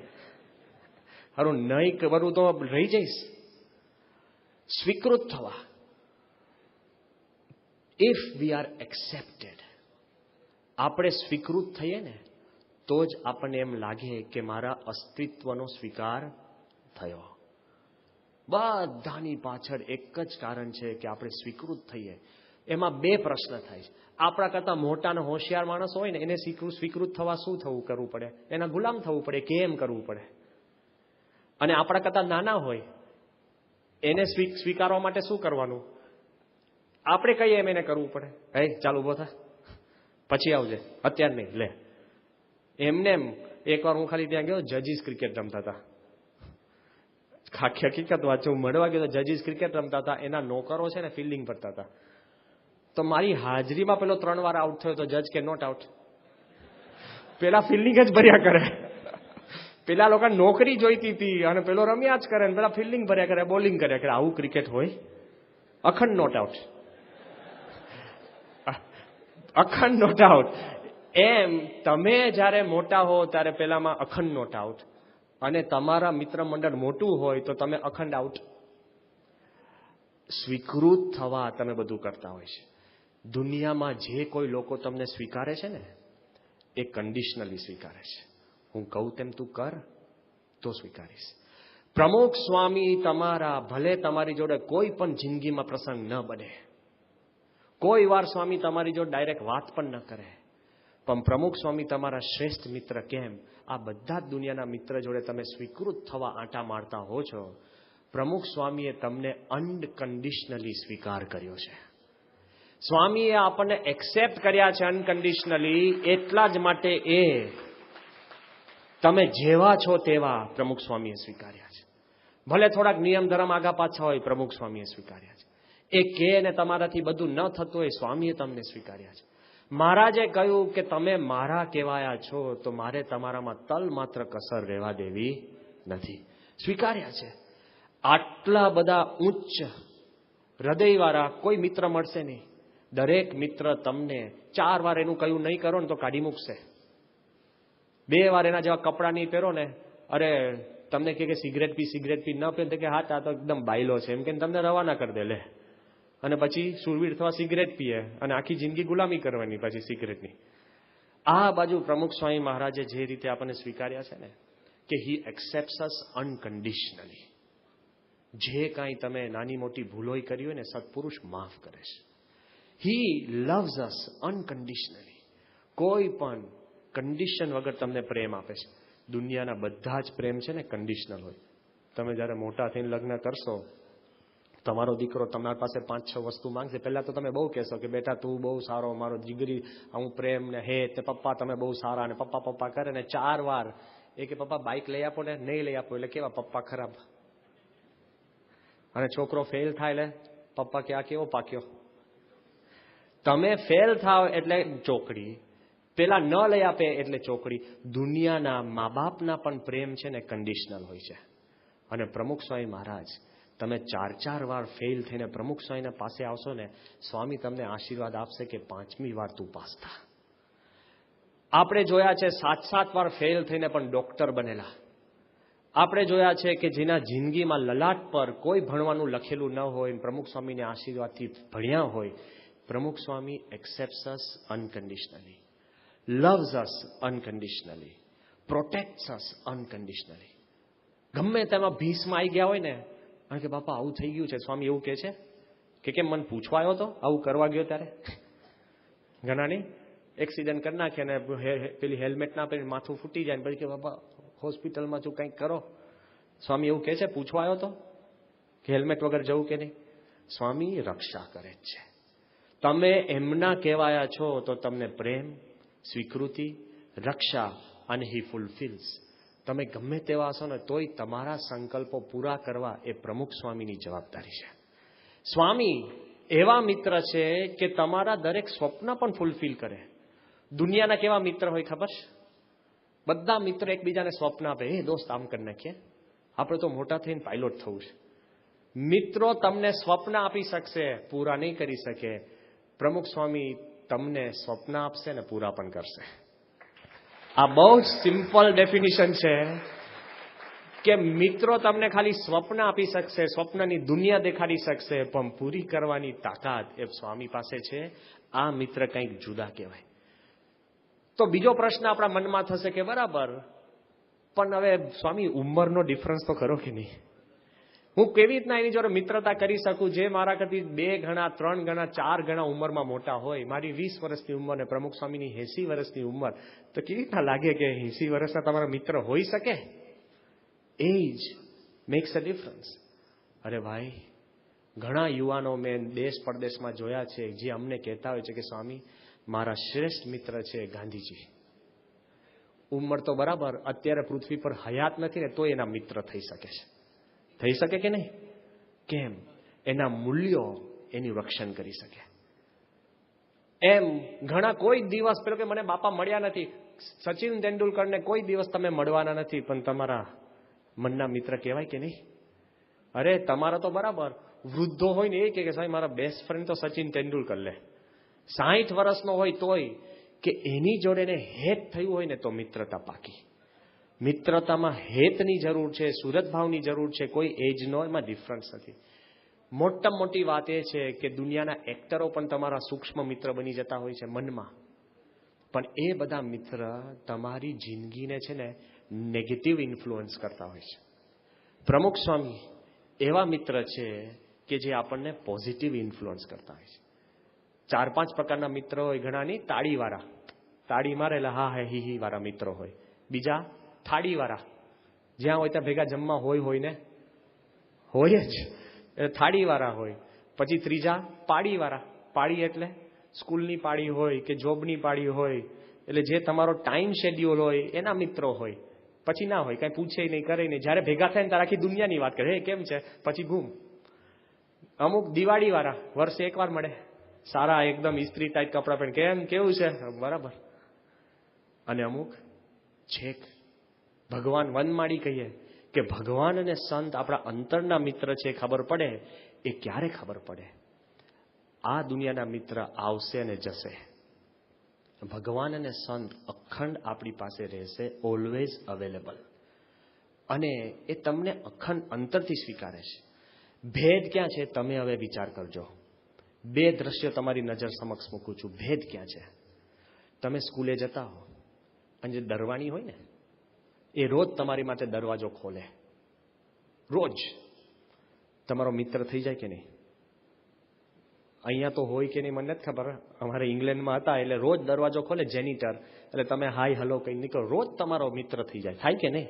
હારું નહીં કરું તો રહી જઈશ. સ્વીકૃત થવા. ઇફ વી આર એક્સેપ્ટેડ, આપણે સ્વીકૃત થઈએ ને તો જ આપણને એમ લાગે કે મારા અસ્તિત્વનો સ્વીકાર થયો. બધાની પાછળ એક જ કારણ છે કે આપણે સ્વીકૃત થઈએ. એમાં 2 પ્રશ્ન થાય છે. આપણા કરતા મોટા અને હોશિયાર માણસ હોય ને એને સ્વીકૃત થવા શું કરવું પડે? એના ગુલામ થવું પડે. કેમ કરવું પડે? અને આપણા કરતા નાના હોય એને સ્વીકારવા માટે શું કરવાનું? આપણે કહીએ એમ એને કરવું પડે. હે ચાલ ઉભો થા, પછી આવજે, અત્યારે નહીં, લે. એમને એમ એકવાર હું ખાલી ત્યાં ગયો, જજીસ ક્રિકેટ રમતા હતા. હકીકત વાત છે, હું મળવા ગયો તો જજીસ ક્રિકેટ રમતા હતા. એના નોકરો છે ને ફિલ્ડિંગ કરતા હતા. તો મારી હાજરીમાં પેલો 3 વાર આઉટ થયો તો જજ કે નોટ આઉટ. પેલા ફિલ્ડિંગ જ ભર્યા કરે. પેલા લોકો નોકરી જોઈતી હતી અને પેલો રમ્યા જ કરે, પેલા ફિલ્ડિંગ ભર્યા કરે, બોલિંગ કર્યા કરે. આવું ક્રિકેટ હોય? અખંડ નોટ આઉટ, અખંડ નોટ આઉટ. એમ તમે જ્યારે મોટા હો ત્યારે પેલામાં અખંડ નોટ આઉટ, અને તમારા મિત્ર મંડળ મોટું હોય તો તમે અખંડ આઉટ. સ્વીકૃત થવા તમે બધું કરતા હોય છે. દુનિયામાં જે કોઈ લોકો તમને સ્વીકારે છે ને એ કન્ડિશનલી સ્વીકારે છે. હું કહું તેમ તું કર તો સ્વીકારીશ. પ્રમુખ સ્વામી તમારા, ભલે તમારી જોડે કોઈ પણ જિંદગીમાં પ્રસંગ ન બને, કોઈ વાર સ્વામી તમારી જોડે ડાયરેક્ટ વાત પણ ન કરે, પણ પ્રમુખ સ્વામી તમારા શ્રેષ્ઠ મિત્ર કેમ? આ બધા જ દુનિયાના મિત્ર જોડે તમે સ્વીકૃત થવા આંટા મારતા હો છો. પ્રમુખ સ્વામીએ તમને અનકન્ડિશનલી સ્વીકાર કર્યો છે. સ્વામીએ આપણને એક્સેપ્ટ કર્યા છે અનકન્ડિશનલી. એટલા જ માટે એ તમે જેવા છો તેવા પ્રમુખ સ્વામીએ સ્વીકાર્યા છે. ભલે થોડાક નિયમ ધર્મ આગા પાછા હોય, પ્રમુખ સ્વામીએ સ્વીકાર્યા છે. એ કે ને તમારાથી બધું ન થતું હોય, સ્વામીએ તમને સ્વીકાર્યા છે. મહારાજે કહ્યું કે તમે મારા કહેવાયા છો તો મારે તમારામાં તલ માત્ર કસર રહેવા દેવી નથી. સ્વીકાર્યા છે. આટલા બધા ઉચ્ચ હૃદયવાળા કોઈ મિત્ર મળશે નહીં. દરેક મિત્ર તમને 4 વાર એનું કયું નહીં કરો ને તો કાઢી મૂકશે. 2 વાર એના જેવા કપડાં નહીં પહેરો ને, અરે તમને કે સિગરેટ પી ન પી, કે હા તો એકદમ બાયલો છે એમ કે તમને રવાના કરી દે, લે. અને પછી સુરવીર થવા સિગરેટ પીએ અને આખી જિંદગી ગુલામી કરવાની પછી સિગરેટની. આ બાજુ પ્રમુખ સ્વામી મહારાજે જે રીતે આપણને સ્વીકાર્યા છે ને કે હી એક્સેપ્ટ્સ અસ અનકન્ડિશનલી. જે કાંઈ તમે નાની મોટી ભૂલોય કરી હોય ને સત્પુરુષ માફ કરે છે. હી લવ્સ અસ અનકન્ડિશનલી. કોઈ પણ કન્ડિશન વગર તમને પ્રેમ આપે છે. દુનિયાના બધા જ પ્રેમ છે ને કન્ડિશનલ હોય. તમે જ્યારે મોટા થઈને લગ્ન કરશો, તમારો દીકરો તમારી પાસે 5-6 વસ્તુ માંગશે, પહેલા તો તમે બહુ કહેશો કે બેટા તું બહુ સારો, મારો જીગરી, હું પ્રેમ ને હે તે પપ્પા તમે બહુ સારા, અને પપ્પા કરે ને 4 વાર એ કે પપ્પા બાઇક લઈ આપો ને, નહીં લઈ આપો એટલે કેવા પપ્પા ખરાબ. અને છોકરો ફેલ થાય એટલે પપ્પા કે આ કેવો પાક્યો. તમે ફેલ થાવ એટલે ચોકડી, પેલા ન લઈ આપે એટલે ચોકડી. દુનિયાના મા બાપના પણ પ્રેમ છે ને કન્ડિશનલ હોય છે. અને પ્રમુખ સ્વામી મહારાજ, તમે 4 વાર ફેલ થઈને પ્રમુખ સ્વામીના પાસે આવશો ને, સ્વામી તમને આશીર્વાદ આપશે કે 5મી વાર તું પાસ થા. આપણે જોયા છે 7 વાર ફેલ થઈને પણ ડોક્ટર બનેલા. આપણે જોયા છે કે જેના જિંદગીમાં લલાટ પર કોઈ ભણવાનું લખેલું ન હોય, પ્રમુખ સ્વામીના આશીર્વાદથી ભણ્યા હોય. પ્રમુખ સ્વામી એક્સેપ્ટ્સ અસ અનકન્ડિશનલી, loves us unconditionally, protects us unconditionally. ગમે તેમાં ભીસમાં આવી ગયા હોય ને, કે બાપા આવું થઈ ગયું છે, સ્વામી એવું કહે છે કે કેમ મને પૂછવા આવ્યો તો આવું કરવા ગયો ત્યારે? ઘણા નહીં એક્સિડન્ટ કરી નાખે ને પેલી હેલ્મેટ ના પહેરીને માથું ફૂટી જાય ને પછી કે બાપા હોસ્પિટલમાં છું કંઈક કરો. સ્વામી એવું કહે છે પૂછવા આવ્યો તો કે હેલ્મેટ વગર જવું કે નહીં? સ્વામી રક્ષા કરે જ છે. તમે એમના કહેવાયા છો તો તમને પ્રેમ, સ્વીકૃતિ, રક્ષા અને હી ફૂલફિલ્સ. તમે ગમે તેવા હશો ને તોય તમારા સંકલ્પો પૂરા કરવા એ પ્રમુખ સ્વામીની જવાબદારી છે. સ્વામી એવા મિત્ર છે કે તમારા દરેક સ્વપ્ન પણ ફૂલફિલ કરે. દુનિયાના કેવા મિત્ર હોય ખબર છે? બધા મિત્ર એકબીજાને સ્વપ્ન આપે, એ દોસ્ત આમ કરી નાખીએ, આપણે તો મોટા થઈને પાયલોટ થવું છે. મિત્રો તમને સ્વપ્ન આપી શકશે, પૂરા નહીં કરી શકે. પ્રમુખ સ્વામી તમને સ્વપ્ન આપશે ને પૂરા પણ કરશે. આ બહુ જ સિમ્પલ ડેફિનિશન છે કે મિત્રો તમને ખાલી સ્વપ્ન આપી શકશે, સ્વપ્નની દુનિયા દેખાડી શકશે, પણ પૂરી કરવાની તાકાત એ સ્વામી પાસે છે. આ મિત્ર કંઈક જુદા કહેવાય. તો બીજો પ્રશ્ન આપણા મનમાં થશે કે બરાબર, પણ હવે સ્વામી ઉંમરનો ડિફરન્સ તો ખરો કે નહીં? હું કેવી રીતના એની જોડે મિત્રતા કરી શકું જે મારા કરતી 2 ગણા, 3 ગણા, 4 ગણા ઉંમરમાં મોટા હોય? મારી 20 વર્ષની ઉંમર ને પ્રમુખ સ્વામીની 80 વર્ષની ઉંમર, તો કેવી રીતના લાગે કે 80 વર્ષના તમારા મિત્ર હોઈ શકે? એજ મેક્સ અ ડિફરન્સ. અરે ભાઈ, ઘણા યુવાનો મેં દેશ પરદેશમાં જોયા છે જે અમને કહેતા હોય છે કે સ્વામી મારા શ્રેષ્ઠ મિત્ર છે ગાંધીજી. ઉંમર તો બરાબર, અત્યારે પૃથ્વી પર હયાત નથી ને તો એના મિત્ર થઈ શકે છે. થઈ શકે કે નહીં? કેમ? એના મૂલ્યો એનું રક્ષણ કરી શકે. એમ ઘણા કોઈ દિવસ પેલો કે મને બાપા મળ્યા નથી, સચિન તેંડુલકરને કોઈ દિવસ તમે મળવાના નથી, પણ તમારા મનના મિત્ર કહેવાય કે નહીં? અરે તમારા તો બરાબર વૃદ્ધો હોય ને એ કે સાહેબ મારા બેસ્ટ ફ્રેન્ડ તો સચિન તેંડુલકર લે. 60 વર્ષનો હોય તોય કે એની જોડે ને હેત થયું હોય ને તો મિત્રતા પાકી. મિત્રતામાં હેતની જરૂર છે, સુરત ભાવની જરૂર છે, કોઈ એજનો એમાં ડિફરન્સ નથી. મોટામાં મોટી વાત એ છે કે દુનિયાના એક્ટરો પણ તમારા સૂક્ષ્મ મિત્ર બની જતા હોય છે મનમાં, પણ એ બધા મિત્ર તમારી જિંદગીને છે ને નેગેટિવ ઇન્ફ્લુઅન્સ કરતા હોય છે. પ્રમુખ સ્વામી એવા મિત્ર છે કે જે આપણને પોઝિટિવ ઇન્ફ્લુઅન્સ કરતા હોય છે. 4-5 પ્રકારના મિત્રો હોય. ઘણાની તાળીવાળા, તાળી મારે એટલે હા હે હી વાળા મિત્રો હોય. બીજા થાળીવાળા, જ્યાં હોય ત્યાં ભેગા જમવા હોય ને હોય જ, એટલે થાળીવાળા હોય. પછી ત્રીજા પાડીવાળા. પાડી એટલે સ્કૂલની પાડી હોય કે જોબની પાડી હોય, એટલે જે તમારો ટાઈમ શેડ્યુલ હોય એના મિત્રો હોય. પછી ના હોય, કાંઈ પૂછે નહીં, કરે નહીં. જ્યારે ભેગા થાય ને ત્યારે આખી દુનિયાની વાત કરે, હે કેમ છે, પછી ગુમ. અમુક દિવાળીવાળા, વર્ષે એકવાર મળે, સારા એકદમ ઇસ્ત્રી ટાઈટ કપડાં પહેરીને, કેમ કેવું છે, બરાબર. અને અમુક છેક ભગવાન વનમાળી કહીએ કે ભગવાન અને સંત આપણા અંતરના મિત્ર છે, ખબર પડે એ ક્યારે ખબર પડે? આ દુનિયાના મિત્ર આવશે અને જશે. ભગવાન અને સંત અખંડ આપણી પાસે રહેશે, ઓલવેઝ અવેલેબલ. અને એ તમને અખંડ અંતરથી સ્વીકારે છે. ભેદ ક્યાં છે તમે હવે વિચાર કરજો. 2 દ્રશ્યો તમારી નજર સમક્ષ મૂકું છું. ભેદ ક્યાં છે? તમે સ્કૂલે જતા હો અને જે દરવાણી હોય ને એ રોજ તમારી માટે દરવાજો ખોલે, રોજ. તમારો મિત્ર થઈ જાય કે નહીં? અહીંયા તો હોય કે નહીં મને નથી ખબર, અમારે ઇંગ્લેન્ડમાં હતા એટલે રોજ દરવાજો ખોલે જેનિટર, એટલે તમે હાય હલો કઈ નીકળો, રોજ તમારો મિત્ર થઈ જાય. થાય કે નહીં?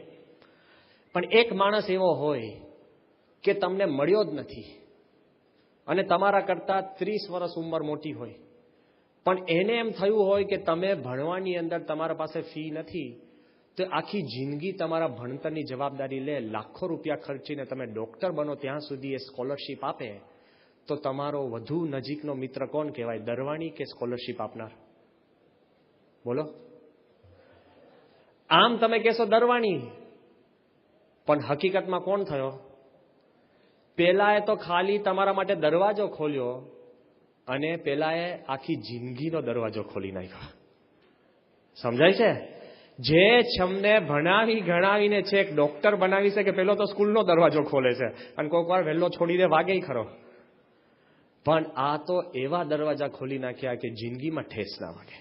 પણ એક માણસ એવો હોય કે તમને મળ્યો જ નથી અને તમારા કરતા 30 વર્ષ ઉંમર મોટી હોય, પણ એને એમ થયું હોય કે તમે ભણવાની અંદર તમારા પાસે ફી નથી, તો આખી જિંદગી તમારા ભણતરની જવાબદારી લે, લાખો રૂપિયા ખર્ચીને તમે ડોક્ટર બનો ત્યાં સુધી એ સ્કોલરશીપ આપે, તો તમારો વધુ નજીકનો મિત્ર કોણ કહેવાય? દરવાણી કે સ્કોલરશીપ આપનાર? બોલો. આમ તમે કહેશો દરવાણી, પણ હકીકતમાં કોણ થયો? પેલાએ તો ખાલી તમારા માટે દરવાજો ખોલ્યો અને પેલાએ આખી જિંદગીનો દરવાજો ખોલી નાખ્યો. સમજાય છે? જે તમને ભણાવી ગણાવીને છે એક ડોક્ટર બનાવી છે કે પેલો તો સ્કૂલનો દરવાજો ખોલે છે અને કોઈક વાર વહેલો છોડીને વાગે ખરો, પણ આ તો એવા દરવાજા ખોલી નાખ્યા કે જિંદગીમાં ઠેસ ના વાગે.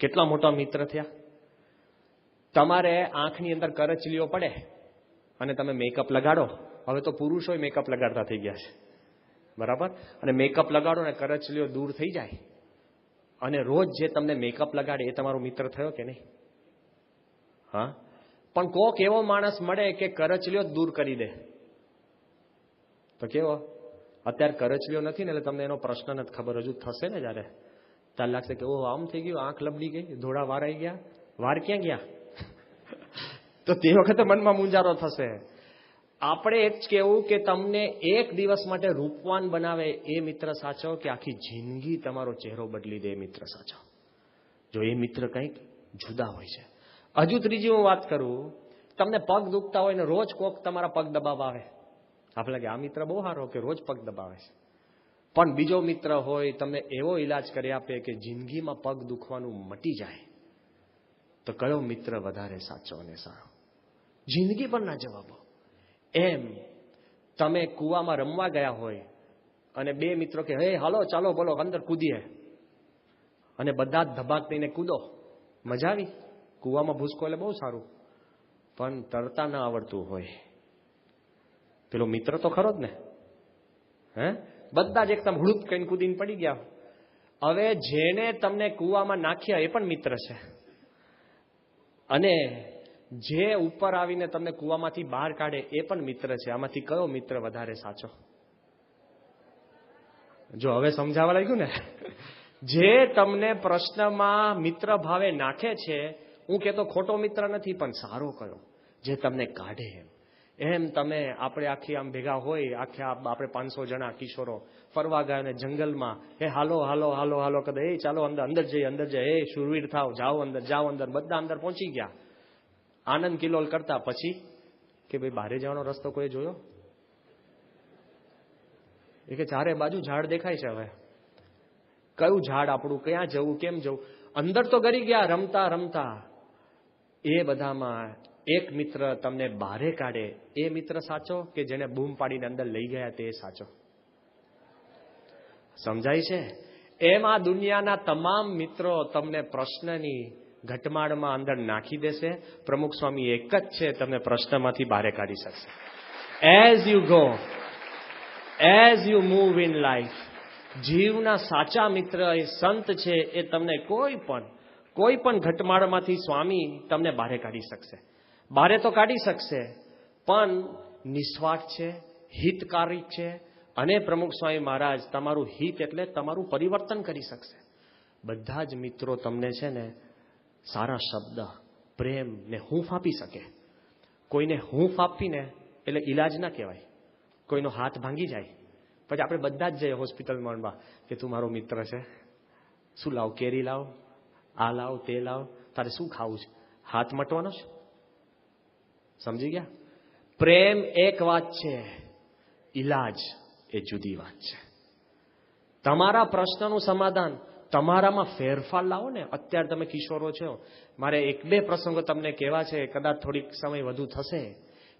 કેટલા મોટા મિત્ર થયા. તમારે આંખની અંદર કરચલીઓ પડે અને તમે મેકઅપ લગાડો. હવે તો પુરુષોય મેકઅપ લગાડતા થઈ ગયા છે. બરાબર? અને મેકઅપ લગાડો ને કરચલીઓ દૂર થઈ જાય. અને રોજ જે તમને મેકઅપ લગાડે એ તમારો મિત્ર થયો કે નહીં? હા. પણ કોક એવો માણસ મળે કે કરચલીઓ જ દૂર કરી દે, તો કેવો? અત્યારે કરચલીઓ નથી ને એટલે તમને એનો પ્રશ્ન નથી ખબર. હજુ થશે ને જયારે ત્યારે લાગશે કે ઓહ આમ થઈ ગયું, આંખ લબડી ગઈ, ધોળા વાર આવી ગયા, વાર ક્યાં ગયા? તો તે વખતે મનમાં મૂંઝારો થશે. આપણે એ જ કહેવું કે તમને એક દિવસ માટે રૂપવાન બનાવે એ મિત્ર સાચો કે આખી જિંદગી તમારો ચહેરો બદલી દે એ મિત્ર સાચો? જો એ મિત્ર કંઈક જુદા હોય છે. હજુ ત્રીજી હું વાત કરું, તમને પગ દુખતા હોય ને રોજ કોક તમારા પગ દબાવવા આવે, આપણે લાગે આ મિત્ર બહુ સારો કે રોજ પગ દબાવે છે. પણ બીજો મિત્ર હોય તમને એવો ઈલાજ કરી આપે કે જિંદગીમાં પગ દુખવાનું મટી જાય, તો કયો મિત્ર વધારે સાચો અને સારો? જિંદગી પર ના જવાબો. એમ તમે કૂવામાં રમવા ગયા હોય અને બે મિત્રો કે હે હાલો ચાલો બોલો અંદર કૂદીએ, અને બધા જ ધબાક દઈને કૂદો, મજા આવી. કૂવામાં ભૂસકો એટલે બહુ સારું, પણ તરતા ન આવડતું હોય પેલો મિત્ર તો ખરો જ ને. હે બધા જ એકદમ હુડુપ કઈને કૂદીને પડી ગયા. હવે જેને તમને કૂવામાં નાખ્યા એ પણ મિત્ર છે, અને જે ઉપર આવીને તમને કૂવામાંથી બહાર કાઢે એ પણ મિત્ર છે. આમાંથી કયો મિત્ર વધારે સાચો? જો હવે સમજાવવા લાગ્યું ને. જે તમને પ્રશ્નમાં મિત્ર ભાવે નાખે છે, હું કહેતો ખોટો મિત્ર નથી, પણ સારો કયો? જે તમને કાઢે. એમ તમે આપણે આખી આમ ભેગા હોય, આખા આપણે 500 જણા કિશોરો ફરવા ગયા ને જંગલમાં, હે હાલો હાલો હાલો હાલો કદે, એ ચાલો અંદર જઈએ, એ શુરવીર થાવ, જાઓ અંદર, બધા અંદર પહોંચી ગયા, આનંદ કિલોલ કરતા. પછી કે ભાઈ બહારે જવાનો રસ્તો કોઈ જોયો? એ કે ચારે બાજુ ઝાડ દેખાય છે, હવે કયું ઝાડ આપણું, ક્યાં જવું, કેમ જવું? અંદર તો ગરી ગયા રમતા રમતા. એ બધામાં એક મિત્ર તમને બહારે કાઢે, એ મિત્ર સાચો કે જેને બૂમ પાડીને અંદર લઈ ગયા તે સાચો? સમજાય છે? એમ આ દુનિયાના તમામ મિત્રો તમને પ્રશ્નની ઘટમાળમાં અંદર નાખી દેશે. પ્રમુખ સ્વામી એક જ છે તમને પ્રશ્નમાંથી બહાર કાઢી શકશે. As you go, as you move in life, જીવના સાચા મિત્ર એ સંત છે. એ તમને કોઈ પણ ઘટમાળમાંથી સ્વામી તમને બહાર કાઢી શકશે. બહાર તો કાઢી શકશે, પણ નિસ્વાર્થ છે, હિતકારી છે. અને પ્રમુખ સ્વામી મહારાજ તમારું હિત એટલે તમારું પરિવર્તન કરી શકશે. બધા જ મિત્રો તમને છે ને સારા શબ્દ, પ્રેમ ને હૂંફ આપી શકે. કોઈને હૂંફ આપીને એટલે ઈલાજ ના કહેવાય. કોઈનો હાથ ભાંગી જાય પછી આપણે બધા જ જઈએ હોસ્પિટલમાં કે તું મારો મિત્ર છે, શું લાવ, કેરી લાવ, આ લાવ, તે લાવ, તારે શું ખાવું છે? હાથ મટવાનો છે? સમજી ગયા? પ્રેમ એક વાત છે, ઈલાજ એ જુદી વાત છે. તમારા પ્રશ્નનું સમાધાન, તમારામાં ફેરફાર લાવો ને. અત્યારે તમે કિશોરો છો, મારે 1-2 પ્રસંગો તમને કહેવા છે, કદાચ થોડીક સમય વધુ થશે,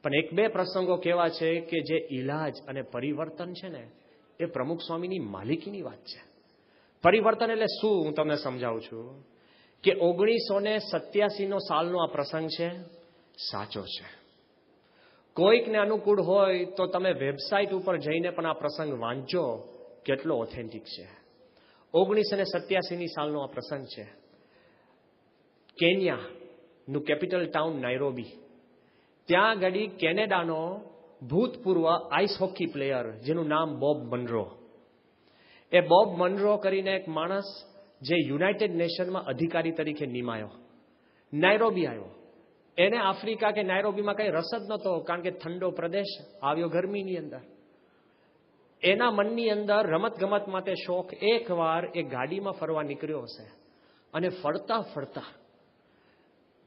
પણ 1-2 પ્રસંગો કહેવા છે કે જે ઈલાજ અને પરિવર્તન છે ને એ પ્રમુખ સ્વામીની માલિકીની વાત છે. પરિવર્તન એટલે શું હું તમને સમજાવું છું કે 1987 સાલનો આ પ્રસંગ છે, સાચો છે. કોઈકને અનુકૂળ હોય તો તમે વેબસાઇટ ઉપર જઈને પણ આ પ્રસંગ વાંચજો, કેટલો ઓથેન્ટિક છે. 1987 સાલનો આ પ્રસંગ છે. કેન્યાનું કેપિટલ ટાઉન નાઇરોબી, ત્યાં આગળ કેનેડાનો ભૂતપૂર્વ આઈસ હોકી પ્લેયર જેનું નામ બોબ મનરો, એ બોબ મનરો કરીને એક માણસ જે યુનાઇટેડ નેશનમાં અધિકારી તરીકે નિમાયો, નાઇરોબી આવ્યો. એને આફ્રિકા કે નાઇરોબીમાં કઈ રસ જ નહોતો, કારણ કે ઠંડો પ્રદેશ, આવ્યો ગરમીની અંદર. એના મનની અંદર રમત ગમત માટે શોખ. એકવાર એ ગાડીમાં ફરવા નીકળ્યો હશે અને ફરતા ફરતા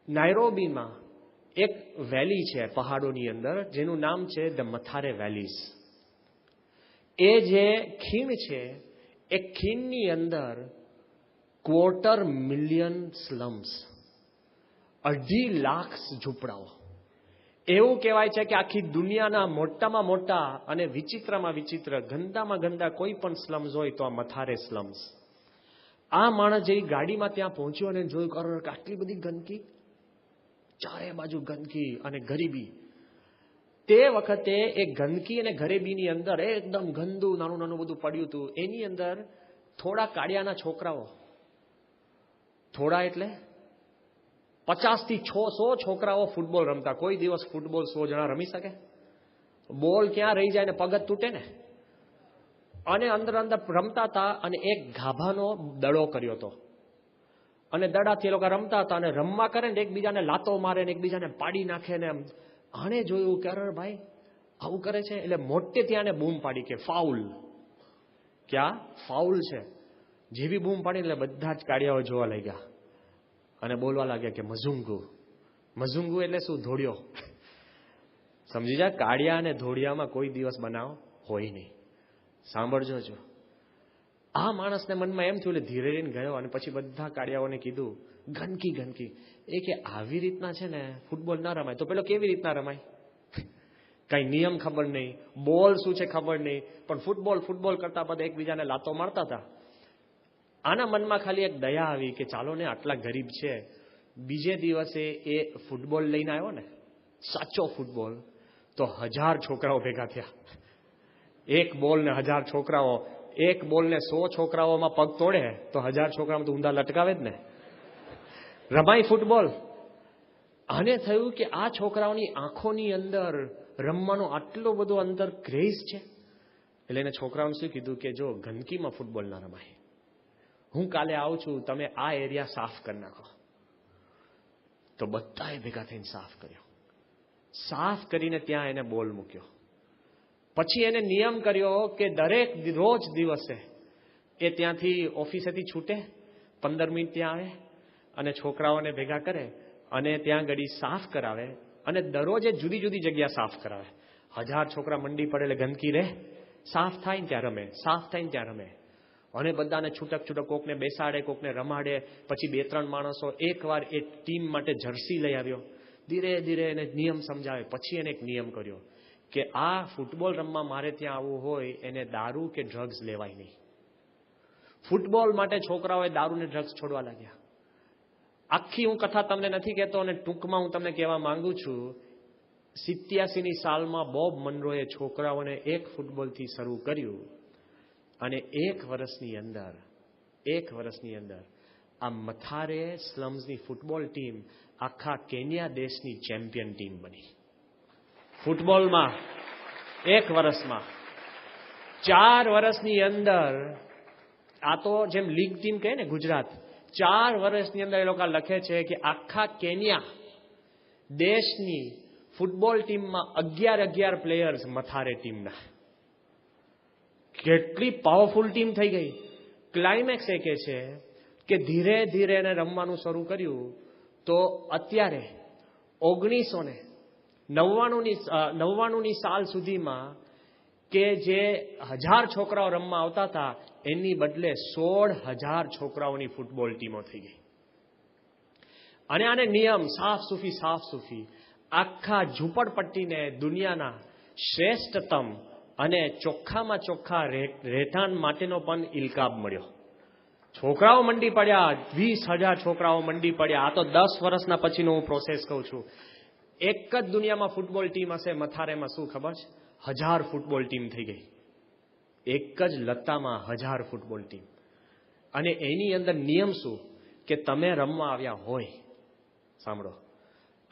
નાઇરોબીમાં એક વેલી છે પહાડોની અંદર, જેનું નામ છે ધ મથારે વેલીઝ. એ જે ખીણ છે, એ ખીણની અંદર 250,000 સ્લમ્સ, 2.5 લાખ ઝૂંપડાઓ. એવું કહેવાય છે કે આખી દુનિયાના મોટામાં મોટા અને વિચિત્રમાં વિચિત્ર, ગંદામાં ગંદા કોઈ પણ સ્લમ્સ હોય તો આ મથારે સ્લમ્સ. આ માણસ જે ગાડીમાં ત્યાં પહોંચ્યો અને જોયું કે આટલી બધી ગંદકી, ચારે બાજુ ગંદકી અને ગરીબી. તે વખતે એ ગંદકી અને ગરેબીની અંદર એકદમ ગંદુ નાનું નાનું બધું પડ્યું હતું. એની અંદર થોડા કાળિયાના છોકરાઓ, થોડા એટલે 50 થી 100 છોકરાઓ ફૂટબોલ રમતા. કોઈ દિવસ ફૂટબોલ 100 જણા રમી શકે? બોલ ક્યાં રહી જાય ને પગ જ તૂટે ને. અને અંદર અંદર રમતા હતા અને એક ગાભાનો દડો કર્યો હતો અને દડાથી એ લોકો રમતા હતા અને રમવા કરે ને એકબીજાને લાતો મારે ને એકબીજાને પાડી નાખે ને. આને જોયું કે અરે ભાઈ આવું કરે છે એટલે મોટે ત્યાં બૂમ પાડી કે ફાઉલ, ક્યાં ફાઉલ છે. જેવી બૂમ પાડી એટલે બધા જ કાળિયાઓ જોવા લાગ્યા અને બોલવા લાગ્યા કે મઝુંગુ. મઝુંગુ એટલે શું? ધોળિયો. સમજી જાય, કાળિયા અને ધોળિયામાં કોઈ દિવસ બનાવ હોય નહીં. સાંભળજો જો, આ માણસને મનમાં એમ થયું એટલે ધીરે રહીને ગયો અને પછી બધા કાળિયાઓને કીધું ગંદકી ગંદકી. એ કે આવી રીતના છે ને ફૂટબોલ ના રમાય. તો પેલો કેવી રીતના રમાય? કઈ નિયમ ખબર નહીં, બોલ શું છે ખબર નહીં, પણ ફૂટબોલ ફૂટબોલ કરતા બધા એકબીજાને લાતો મારતા હતા. આના મનમાં ખાલી એક દયા આવી કે ચાલો ને આટલા ગરીબ છે. બીજે દિવસે એ ફૂટબોલ લઈને આવ્યો ને, સાચો ફૂટબોલ, તો 1000 છોકરાઓ ભેગા થયા. એક બોલ ને 1000 છોકરાઓ. એક બોલ ને 100 છોકરાઓમાં પગ તોડે તો 1000 છોકરામાં તો ઊંધા લટકાવે જ ને. રમાય ફૂટબોલ. આને થયું કે આ છોકરાઓની આંખોની અંદર રમવાનો આટલો બધો અંદર ક્રેઝ છે. એટલે એને છોકરાઓને શું કીધું કે જો ગંદકીમાં ફૂટબોલ ના રમાય, હું કાલે આવું છું, તમે આ એરિયા સાફ કરી નાખો. તો બધાએ ભેગા થઈને સાફ કર્યો. સાફ કરીને ત્યાં એને બોલ મૂક્યો. પછી એને નિયમ કર્યો કે દરેક રોજ દિવસે એ ત્યાંથી ઓફિસેથી છૂટે, 15 મિનિટ ત્યાં આવે અને છોકરાઓને ભેગા કરે અને ત્યાં ગળી સાફ કરાવે અને દરરોજ જુદી જુદી જગ્યા સાફ કરાવે. 1000 છોકરા મંડી પડે એટલે ગંદકી રહે, સાફ થાય ને ત્યાં રમે, સાફ થાય ને ત્યાં રમે. અને બધાને છૂટક છૂટક કોકને બેસાડે, કોકને રમાડે. પછી 2-3 માણસો એકવાર એ ટીમ માટે જર્સી લઈ આવ્યો. ધીરે ધીરે એને નિયમ સમજાવે. પછી એને એક નિયમ કર્યો કે આ ફૂટબોલ રમવા મારે ત્યાં આવવું હોય એને દારૂ કે ડ્રગ્સ લેવાય નહીં. ફૂટબોલ માટે છોકરાઓએ દારૂ ને ડ્રગ્સ છોડવા લાગ્યા. આખી હું કથા તમને નથી કહેતો અને ટૂંકમાં હું તમને કહેવા માંગુ છું. 87ની સાલમાં બોબ મનરોએ છોકરાઓને એક ફૂટબોલથી શરૂ કર્યું અને 1 વર્ષની અંદર આ મથારે સ્લમ્સની ફૂટબોલ ટીમ આખા કેન્યા દેશની ચેમ્પિયન ટીમ બની. ફૂટબોલમાં 1 વર્ષમાં 4 વર્ષની અંદર, આ તો જેમ લીગ ટીમ કહે ને ગુજરાત, 4 વર્ષની અંદર એ લોકો લખે છે કે આખા કેન્યા દેશની ફૂટબોલ ટીમમાં 11 પ્લેયર્સ મથારે ટીમના. કેટલી પાવરફુલ ટીમ થઈ ગઈ. ક્લાઇમેક્સ એ કે છે કે ધીરે ધીરે એને રમવાનું શરૂ કર્યું તો અત્યારે 1999ની સાલ સુધીમાં કે જે 1000 છોકરાઓ રમવા આવતા હતા એની બદલે 16,000 છોકરાઓની ફૂટબોલ ટીમો થઈ ગઈ. અને આને નિયમ સાફ સૂફી આખા ઝૂંપડપટ્ટીને દુનિયાના શ્રેષ્ઠતમ અને ચોખ્ખામાં ચોખ્ખા રહેઠાણ માટેનો પણ ઇલકાબ મળ્યો. છોકરાઓ મંડી પડ્યા, 20,000 છોકરાઓ મંડી પડ્યા. આ તો 10 વર્ષના પછીનો હું પ્રોસેસ કહું છું. એક જ દુનિયામાં ફૂટબોલ ટીમ હશે મથારેમાં, શું ખબર છે? 1000 ફૂટબોલ ટીમ થઈ ગઈ. એક જ લત્તામાં 1000 ફૂટબોલ ટીમ. અને એની અંદર નિયમ શું કે તમે રમવા આવ્યા હોય, સાંભળો,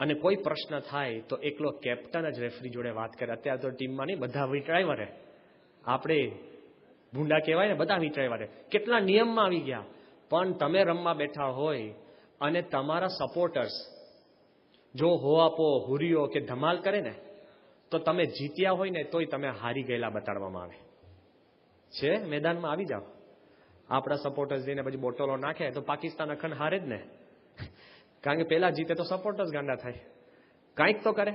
અને કોઈ પ્રશ્ન થાય તો એકલો કેપ્ટન જ રેફરી જોડે વાત કરે. અત્યારે તો ટીમમાં નહીં, બધા વિટરાય વરે. આપણે ભૂંડા કહેવાય ને, બધા વિટરાય વરે. કેટલા નિયમમાં આવી ગયા. પણ તમે રમવા બેઠા હોય અને તમારા સપોર્ટર્સ જો હો આપો, હુરીઓ કે ધમાલ કરે ને તો તમે જીત્યા હોય ને તોય તમે હારી ગયેલા બતાડવામાં આવે છે. મેદાનમાં આવી જાઓ. આપણા સપોર્ટર્સ જઈને પછી બોટલો નાખે તો પાકિસ્તાન અખંડ હારે જ ને. કારણ કે પેલા જીતે તો સપોર્ટર્સ ગાંડા થાય, કાંઈક તો કરે.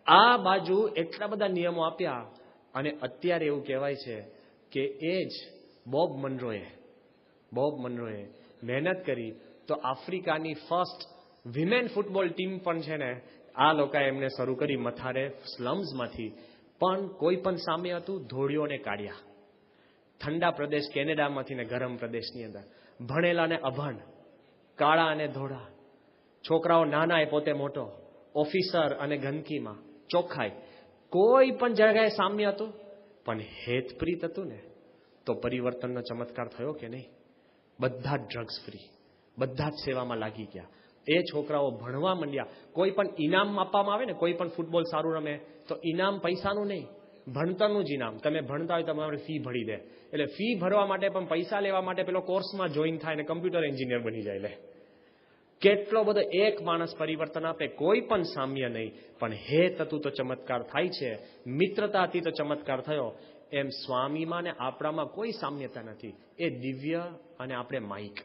આ બાજુ એટલા બધા નિયમો આપ્યા અને અત્યારે એવું કહેવાય છે કે એ જ બોબ મનરોએ મહેનત કરી તો આફ્રિકાની ફર્સ્ટ વિમેન ફૂટબોલ ટીમ પણ છે ને આ લોકોએ એમને શરૂ કરી મથારે સ્લમ્સમાંથી. પણ કોઈ પણ સામે હતું ધોળિયો ને કાળિયા, ઠંડા પ્રદેશ કેનેડામાંથી ને ગરમ પ્રદેશની અંદર, ભણેલા ને અભણ, કાળા અને ધોળા, છોકરાઓ નાના એ પોતે મોટો, ઓફિસર અને ગંદકીમાં ચોખ્ખાઈ. કોઈ પણ જગ્યાએ સામ્ય હતું, પણ હેતપ્રીત હતું ને તો પરિવર્તનનો ચમત્કાર થયો કે નહીં? બધા જ ડ્રગ્સ ફ્રી, બધા જ સેવામાં લાગી ગયા. એ છોકરાઓ ભણવા માંડ્યા. કોઈ પણ ઇનામ આપવામાં આવે ને, કોઈ પણ ફૂટબોલ સારું રમે તો ઇનામ પૈસાનું નહીં, ભણતરનું જ ઇનામ. તમે ભણતા હોય તો તમારે ફી ભરી દે. એટલે ફી ભરવા માટે પણ પૈસા લેવા માટે પેલો કોર્સમાં જોઈન થાય ને કમ્પ્યુટર એન્જિનિયર બની જાય. લે કેટલો બધો એક માણસ પરિવર્તન આપે. કોઈ પણ સામ્ય નહીં, પણ હેત હતું તો ચમત્કાર થાય છે, મિત્રતા હતી તો ચમત્કાર થયો. એમ સ્વામીમાં ને આપણામાં કોઈ સામ્યતા નથી. એ દિવ્ય અને આપણે માઇક,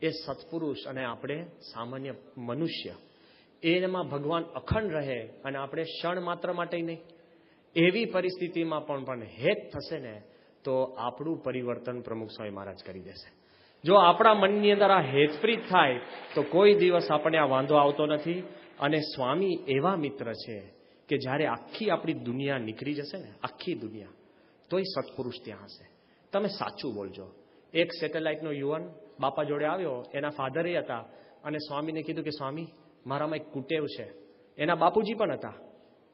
એ સત્પુરુષ અને આપણે સામાન્ય મનુષ્ય. એમાં ભગવાન અખંડ રહે અને આપણે ક્ષણ માત્ર માટે નહીં. એવી પરિસ્થિતિમાં પણ હેત થશે ને તો આપણું પરિવર્તન પ્રમુખ સ્વામી મહારાજ કરી દેશે. જો આપણા મનની અંદર આ હેતપ્રીત થાય તો કોઈ દિવસ આપણને આ વાંધો આવતો નથી. અને સ્વામી એવા મિત્ર છે કે જ્યારે આખી આપણી દુનિયા નીકળી જશે ને, આખી દુનિયા, તોય સત્પુરુષ ત્યાં હશે. તમે સાચું બોલજો. એક સેટેલાઇટનો યુવાન બાપા જોડે આવ્યો, એના ફાધર હતા, અને સ્વામીને કીધું કે સ્વામી, મારામાં એક કુટેવ છે. એના બાપુજી પણ હતા.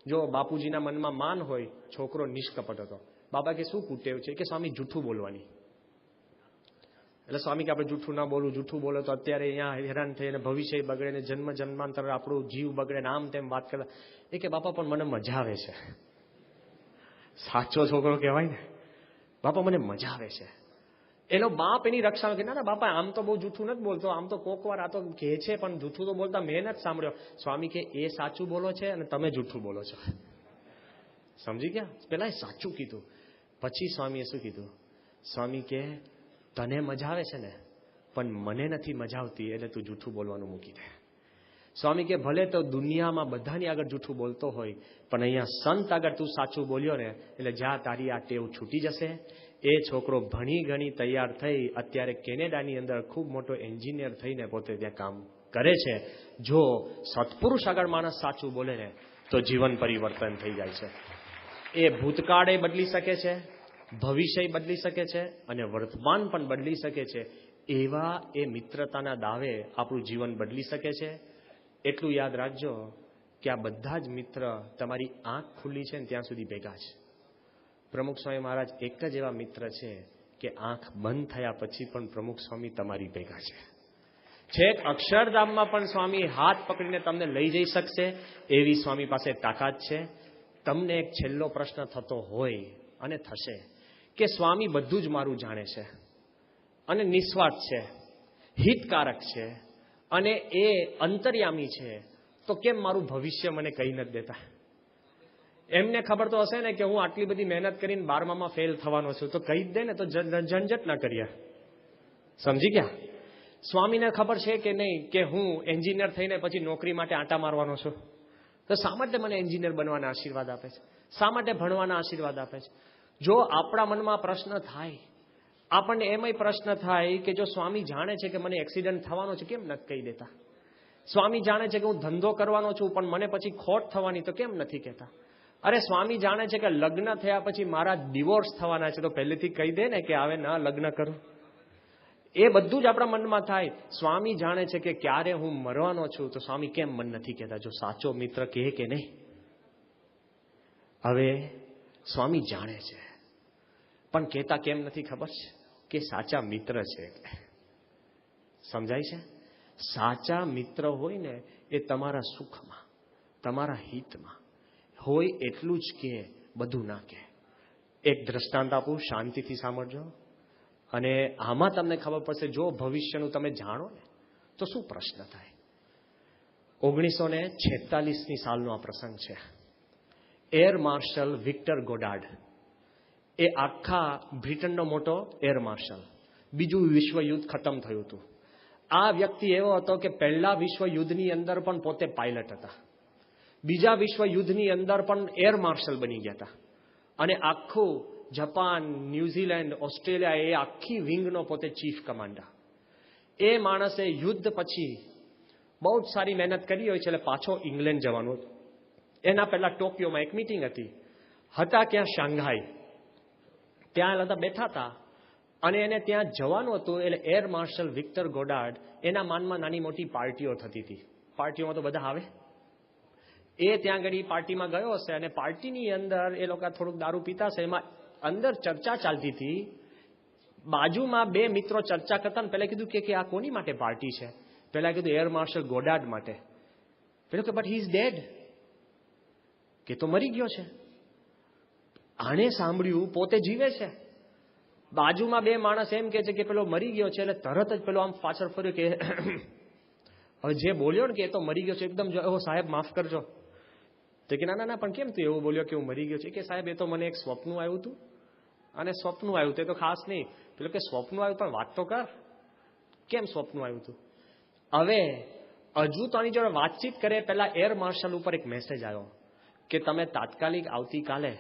જો બાપુજીના મનમાં માન હોય, છોકરો નિષ્કપટ હતો. બાપા કે શું કુટેવ છે? કે સ્વામી જૂઠું બોલવાની. એટલે સ્વામી કે આપણે જૂઠું ના બોલવું, જૂઠું બોલો તો અત્યારે અહીંયા હેરાન થઈને ભવિષ્ય બગડે ને જન્મ જન્માંતર આપણું જીવ બગડે ને આમ તેમ વાત કરતા. એ કે બાપા પણ મને મજા આવે છે. સાચો છોકરો કહેવાય ને, બાપા મને મજા આવે છે. એનો બાપ એની રક્ષા કે ના બાપા આમ તો બહુ જૂઠું નથી બોલતો, આમ તો કોક વાર આ તો કહે છે પણ જૂઠું તો બોલતા મેં નથી સાંભળ્યો. સ્વામી કે એ સાચું બોલો છે અને તમે જૂઠું બોલો છો. સમજી ગયા? પેલા એ સાચું કીધું. પછી સ્વામીએ શું કીધું? સ્વામી કે તને મજા આવે છે ને, પણ મને નથી મજા આવતી, એટલે તું જૂઠું બોલવાનું મૂકી દે. સ્વામી કે ભલે તો દુનિયામાં બધાની આગળ જૂઠું બોલતો હોય, પણ અહીંયા સંત આગળ તું સાચું બોલ્યો ને, એટલે જા તારી આ ટેવ છૂટી જશે. એ છોકરો ભણી ગણી તૈયાર થઈ અત્યારે કેનેડાની અંદર ખૂબ મોટો એન્જિનિયર થઈને પોતે ત્યાં કામ કરે છે. જો સત્પુરુષ આગળ માણસ સાચું બોલે ને તો જીવન પરિવર્તન થઈ જાય છે. એ ભૂતકાળે બદલી શકે છે, ભવિષ્ય બદલી શકે છે અને વર્તમાન પણ બદલી શકે છે. એવા એ મિત્રતાના દાવે આપણું જીવન બદલી શકે છે. એટલું યાદ રાખજો કે આ બધા જ મિત્ર તમારી આંખ ખુલ્લી છે ને ત્યાં સુધી ભેગા છે. પ્રમુખ સ્વામી મહારાજ એક જ એવા મિત્ર છે કે આંખ બંધ થયા પછી પણ પ્રમુખ સ્વામી તમારી ભેગા છે. છેક અક્ષરધામમાં પણ સ્વામી હાથ પકડીને તમને લઈ જઈ શકશે એવી સ્વામી પાસે તાકાત છે. તમને એક છેલ્લો પ્રશ્ન થતો હોય અને થશે કે સ્વામી બધું જ મારું જાણે છે અને નિસ્વાર્થ છે, હિતકારક છે અને એ અંતર્યામી છે, તો કેમ મારું ભવિષ્ય મને કહી નથી દેતા? એમને ખબર તો હશે ને કે હું આટલી બધી મહેનત કરીને 12માં ફેલ થવાનો છું, તો કહી જ દે ને, તો ઝંઝટ ના કરીએ. સમજી ગયા? સ્વામીને ખબર છે કે નહીં કે હું એન્જિનિયર થઈને પછી નોકરી માટે આંટા મારવાનો છું, તો શા માટે મને એન્જિનિયર બનવાના આશીર્વાદ આપે છે? શા માટે ભણવાના આશીર્વાદ આપે છે? જો આપણા મનમાં પ્રશ્ન થાય, આપણને એમાંય પ્રશ્ન થાય કે જો સ્વામી જાણે છે કે મને એક્સિડન્ટ થવાનો છે, કેમ નથી કહી દેતા? સ્વામી જાણે છે કે હું ધંધો કરવાનો છું પણ મને પછી ખોટ થવાની, તો કેમ નથી કહેતા? અરે સ્વામી જાણે છે કે લગ્ન થયા પછી મારા ડિવોર્સ થવાના છે, તો પહેલેથી કહી દે ને કે હવે ના લગ્ન કરું. એ બધું જ આપણા મનમાં થાય. સ્વામી જાણે છે કે ક્યારે હું મરવાનો છું, તો સ્વામી કેમ મન નથી કહેતા? જો સાચો મિત્ર કહે કે નહીં. હવે સ્વામી જાણે છે પણ કહેતા કેમ નથી ખબર છે? કે સાચા મિત્ર છે એટલે. સમજાય છે? સાચા મિત્ર હોય ને એ તમારા સુખમાં, તમારા હિતમાં હોય એટલું જ કે, બધું ના કે. એક દ્રષ્ટાંત આપું, શાંતિથી સાંભળજો. અને આમાં તમને ખબર પડશે, જો ભવિષ્યનું તમે જાણો ને તો શું પ્રશ્ન થાય. 1946ની સાલનો આ પ્રસંગ છે. એર માર્શલ વિક્ટર ગોડાર્ડ, એ આખા બ્રિટનનો મોટો એર માર્શલ. બીજું વિશ્વયુદ્ધ ખતમ થયું હતું. આ વ્યક્તિ એવો હતો કે પહેલા વિશ્વયુદ્ધની અંદર પણ પોતે પાયલટ હતા, બીજા વિશ્વયુદ્ધની અંદર પણ એર માર્શલ બની ગયા હતા, અને આખું જાપાન, ન્યુઝીલેન્ડ, ઓસ્ટ્રેલિયા, એ આખી વિંગનો પોતે ચીફ કમાન્ડર. એ માણસે યુદ્ધ પછી બહુ જ સારી મહેનત કરી હોય છે, એટલે પાછો ઇંગ્લેન્ડ જવાનું હતું. એના પહેલા ટોક્યોમાં એક મીટિંગ હતી. હતા ક્યાં? શાંઘાઈ. ત્યાં બધા બેઠા હતા અને એને ત્યાં જવાનું હતું. એટલે એર માર્શલ વિક્ટર ગોડાર્ડ, એના માનમાં નાની મોટી પાર્ટીઓ થતી હતી. પાર્ટીઓમાં તો બધા આવે. એ ત્યાં આગળ પાર્ટીમાં ગયો હશે અને પાર્ટીની અંદર એ લોકો થોડુંક દારૂ પીતા હશે. એમાં અંદર ચર્ચા ચાલતી હતી. બાજુમાં બે મિત્રો ચર્ચા કરતા. પહેલા કીધું કે આ કોની માટે પાર્ટી છે? પહેલા કીધું એર માર્શલ ગોડાર્ડ માટે. પેલો કે બટ હી ઇઝ ડેડ, કે તો મરી ગયો છે. આણે સાંભળ્યું, પોતે જીવે છે. બાજુમાં બે માણસ એમ કે છે કે પેલો મરી ગયો છે. એટલે તરત જ પેલો આમ પાછળ ફર્યો કે હવે જે બોલ્યો ને કે એ તો મરી ગયો છે, એકદમ ઓ સાહેબ માફ કરજો. તો કે ના, પણ કેમ તું એવું બોલ્યો કે હું મરી ગયો છે? કે સાહેબ એ તો મને એક સ્વપ્ન આવ્યું હતું, અને સ્વપ્ન આવ્યું તે તો ખાસ નહીં. પેલો કે સ્વપ્ન આવ્યું પણ વાત તો કર, કેમ સ્વપ્ન આવ્યું હતું? હવે હજુ તો આની જોડે વાતચીત કરે પહેલા એર માર્શલ ઉપર એક મેસેજ આવ્યો કે તમે તાત્કાલિક આવતીકાલે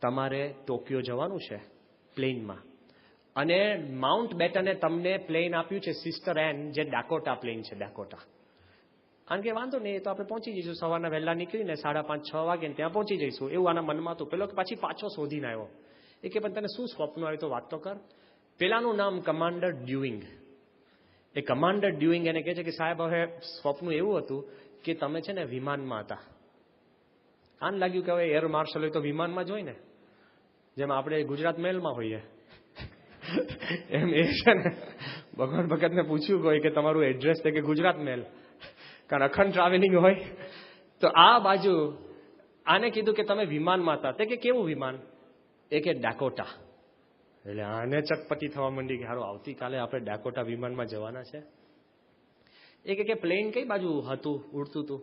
તમારે ટોક્યો જવાનું છે પ્લેનમાં, અને માઉન્ટ બેટને તમને પ્લેન આપ્યું છે સિસ્ટર એન, જે ડાકોટા પ્લેન છે, ડાકોટા. કારણ કે વાંધો નહીં, તો આપણે પહોંચી જઈશું સવારના વહેલા નીકળીને 5:30-6 વાગે ત્યાં પહોંચી જઈશું, એવું આના મનમાં હતું. પેલો પાછી પાછો શોધીને આવ્યો. એ કે પણ તને શું સ્વપ્ન આવ્યું તો વાત તો કર. પેલાનું નામ કમાન્ડર ડ્યુઇંગ. એ કમાન્ડર ડ્યુઇંગ એને કહે છે કે સાહેબ હવે સ્વપ્ન એવું હતું કે તમે છે ને વિમાનમાં હતા. આને લાગ્યું કે હવે એર માર્શલ હોય તો વિમાનમાં જ હોય ને, જેમ આપણે ગુજરાત મેલમાં હોઈએ એમ. એ છે ને ભગવાન ભગતને પૂછ્યું કોઈ કે તમારું એડ્રેસ છે કે ગુજરાત મેલ, કારણ અખંડ ટ્રાવેલિંગ હોય. તો આ બાજુ આને કીધું કે તમે વિમાનમાં હતા. તે કે કેવું વિમાન? એ કે ડાકોટા. એટલે આને ચટપટી થવા માંડી કે હારું આવતીકાલે આપણે ડાકોટા વિમાનમાં જવાના છે. એ કે પ્લેન કઈ બાજુ હતું, ઉડતું હતું?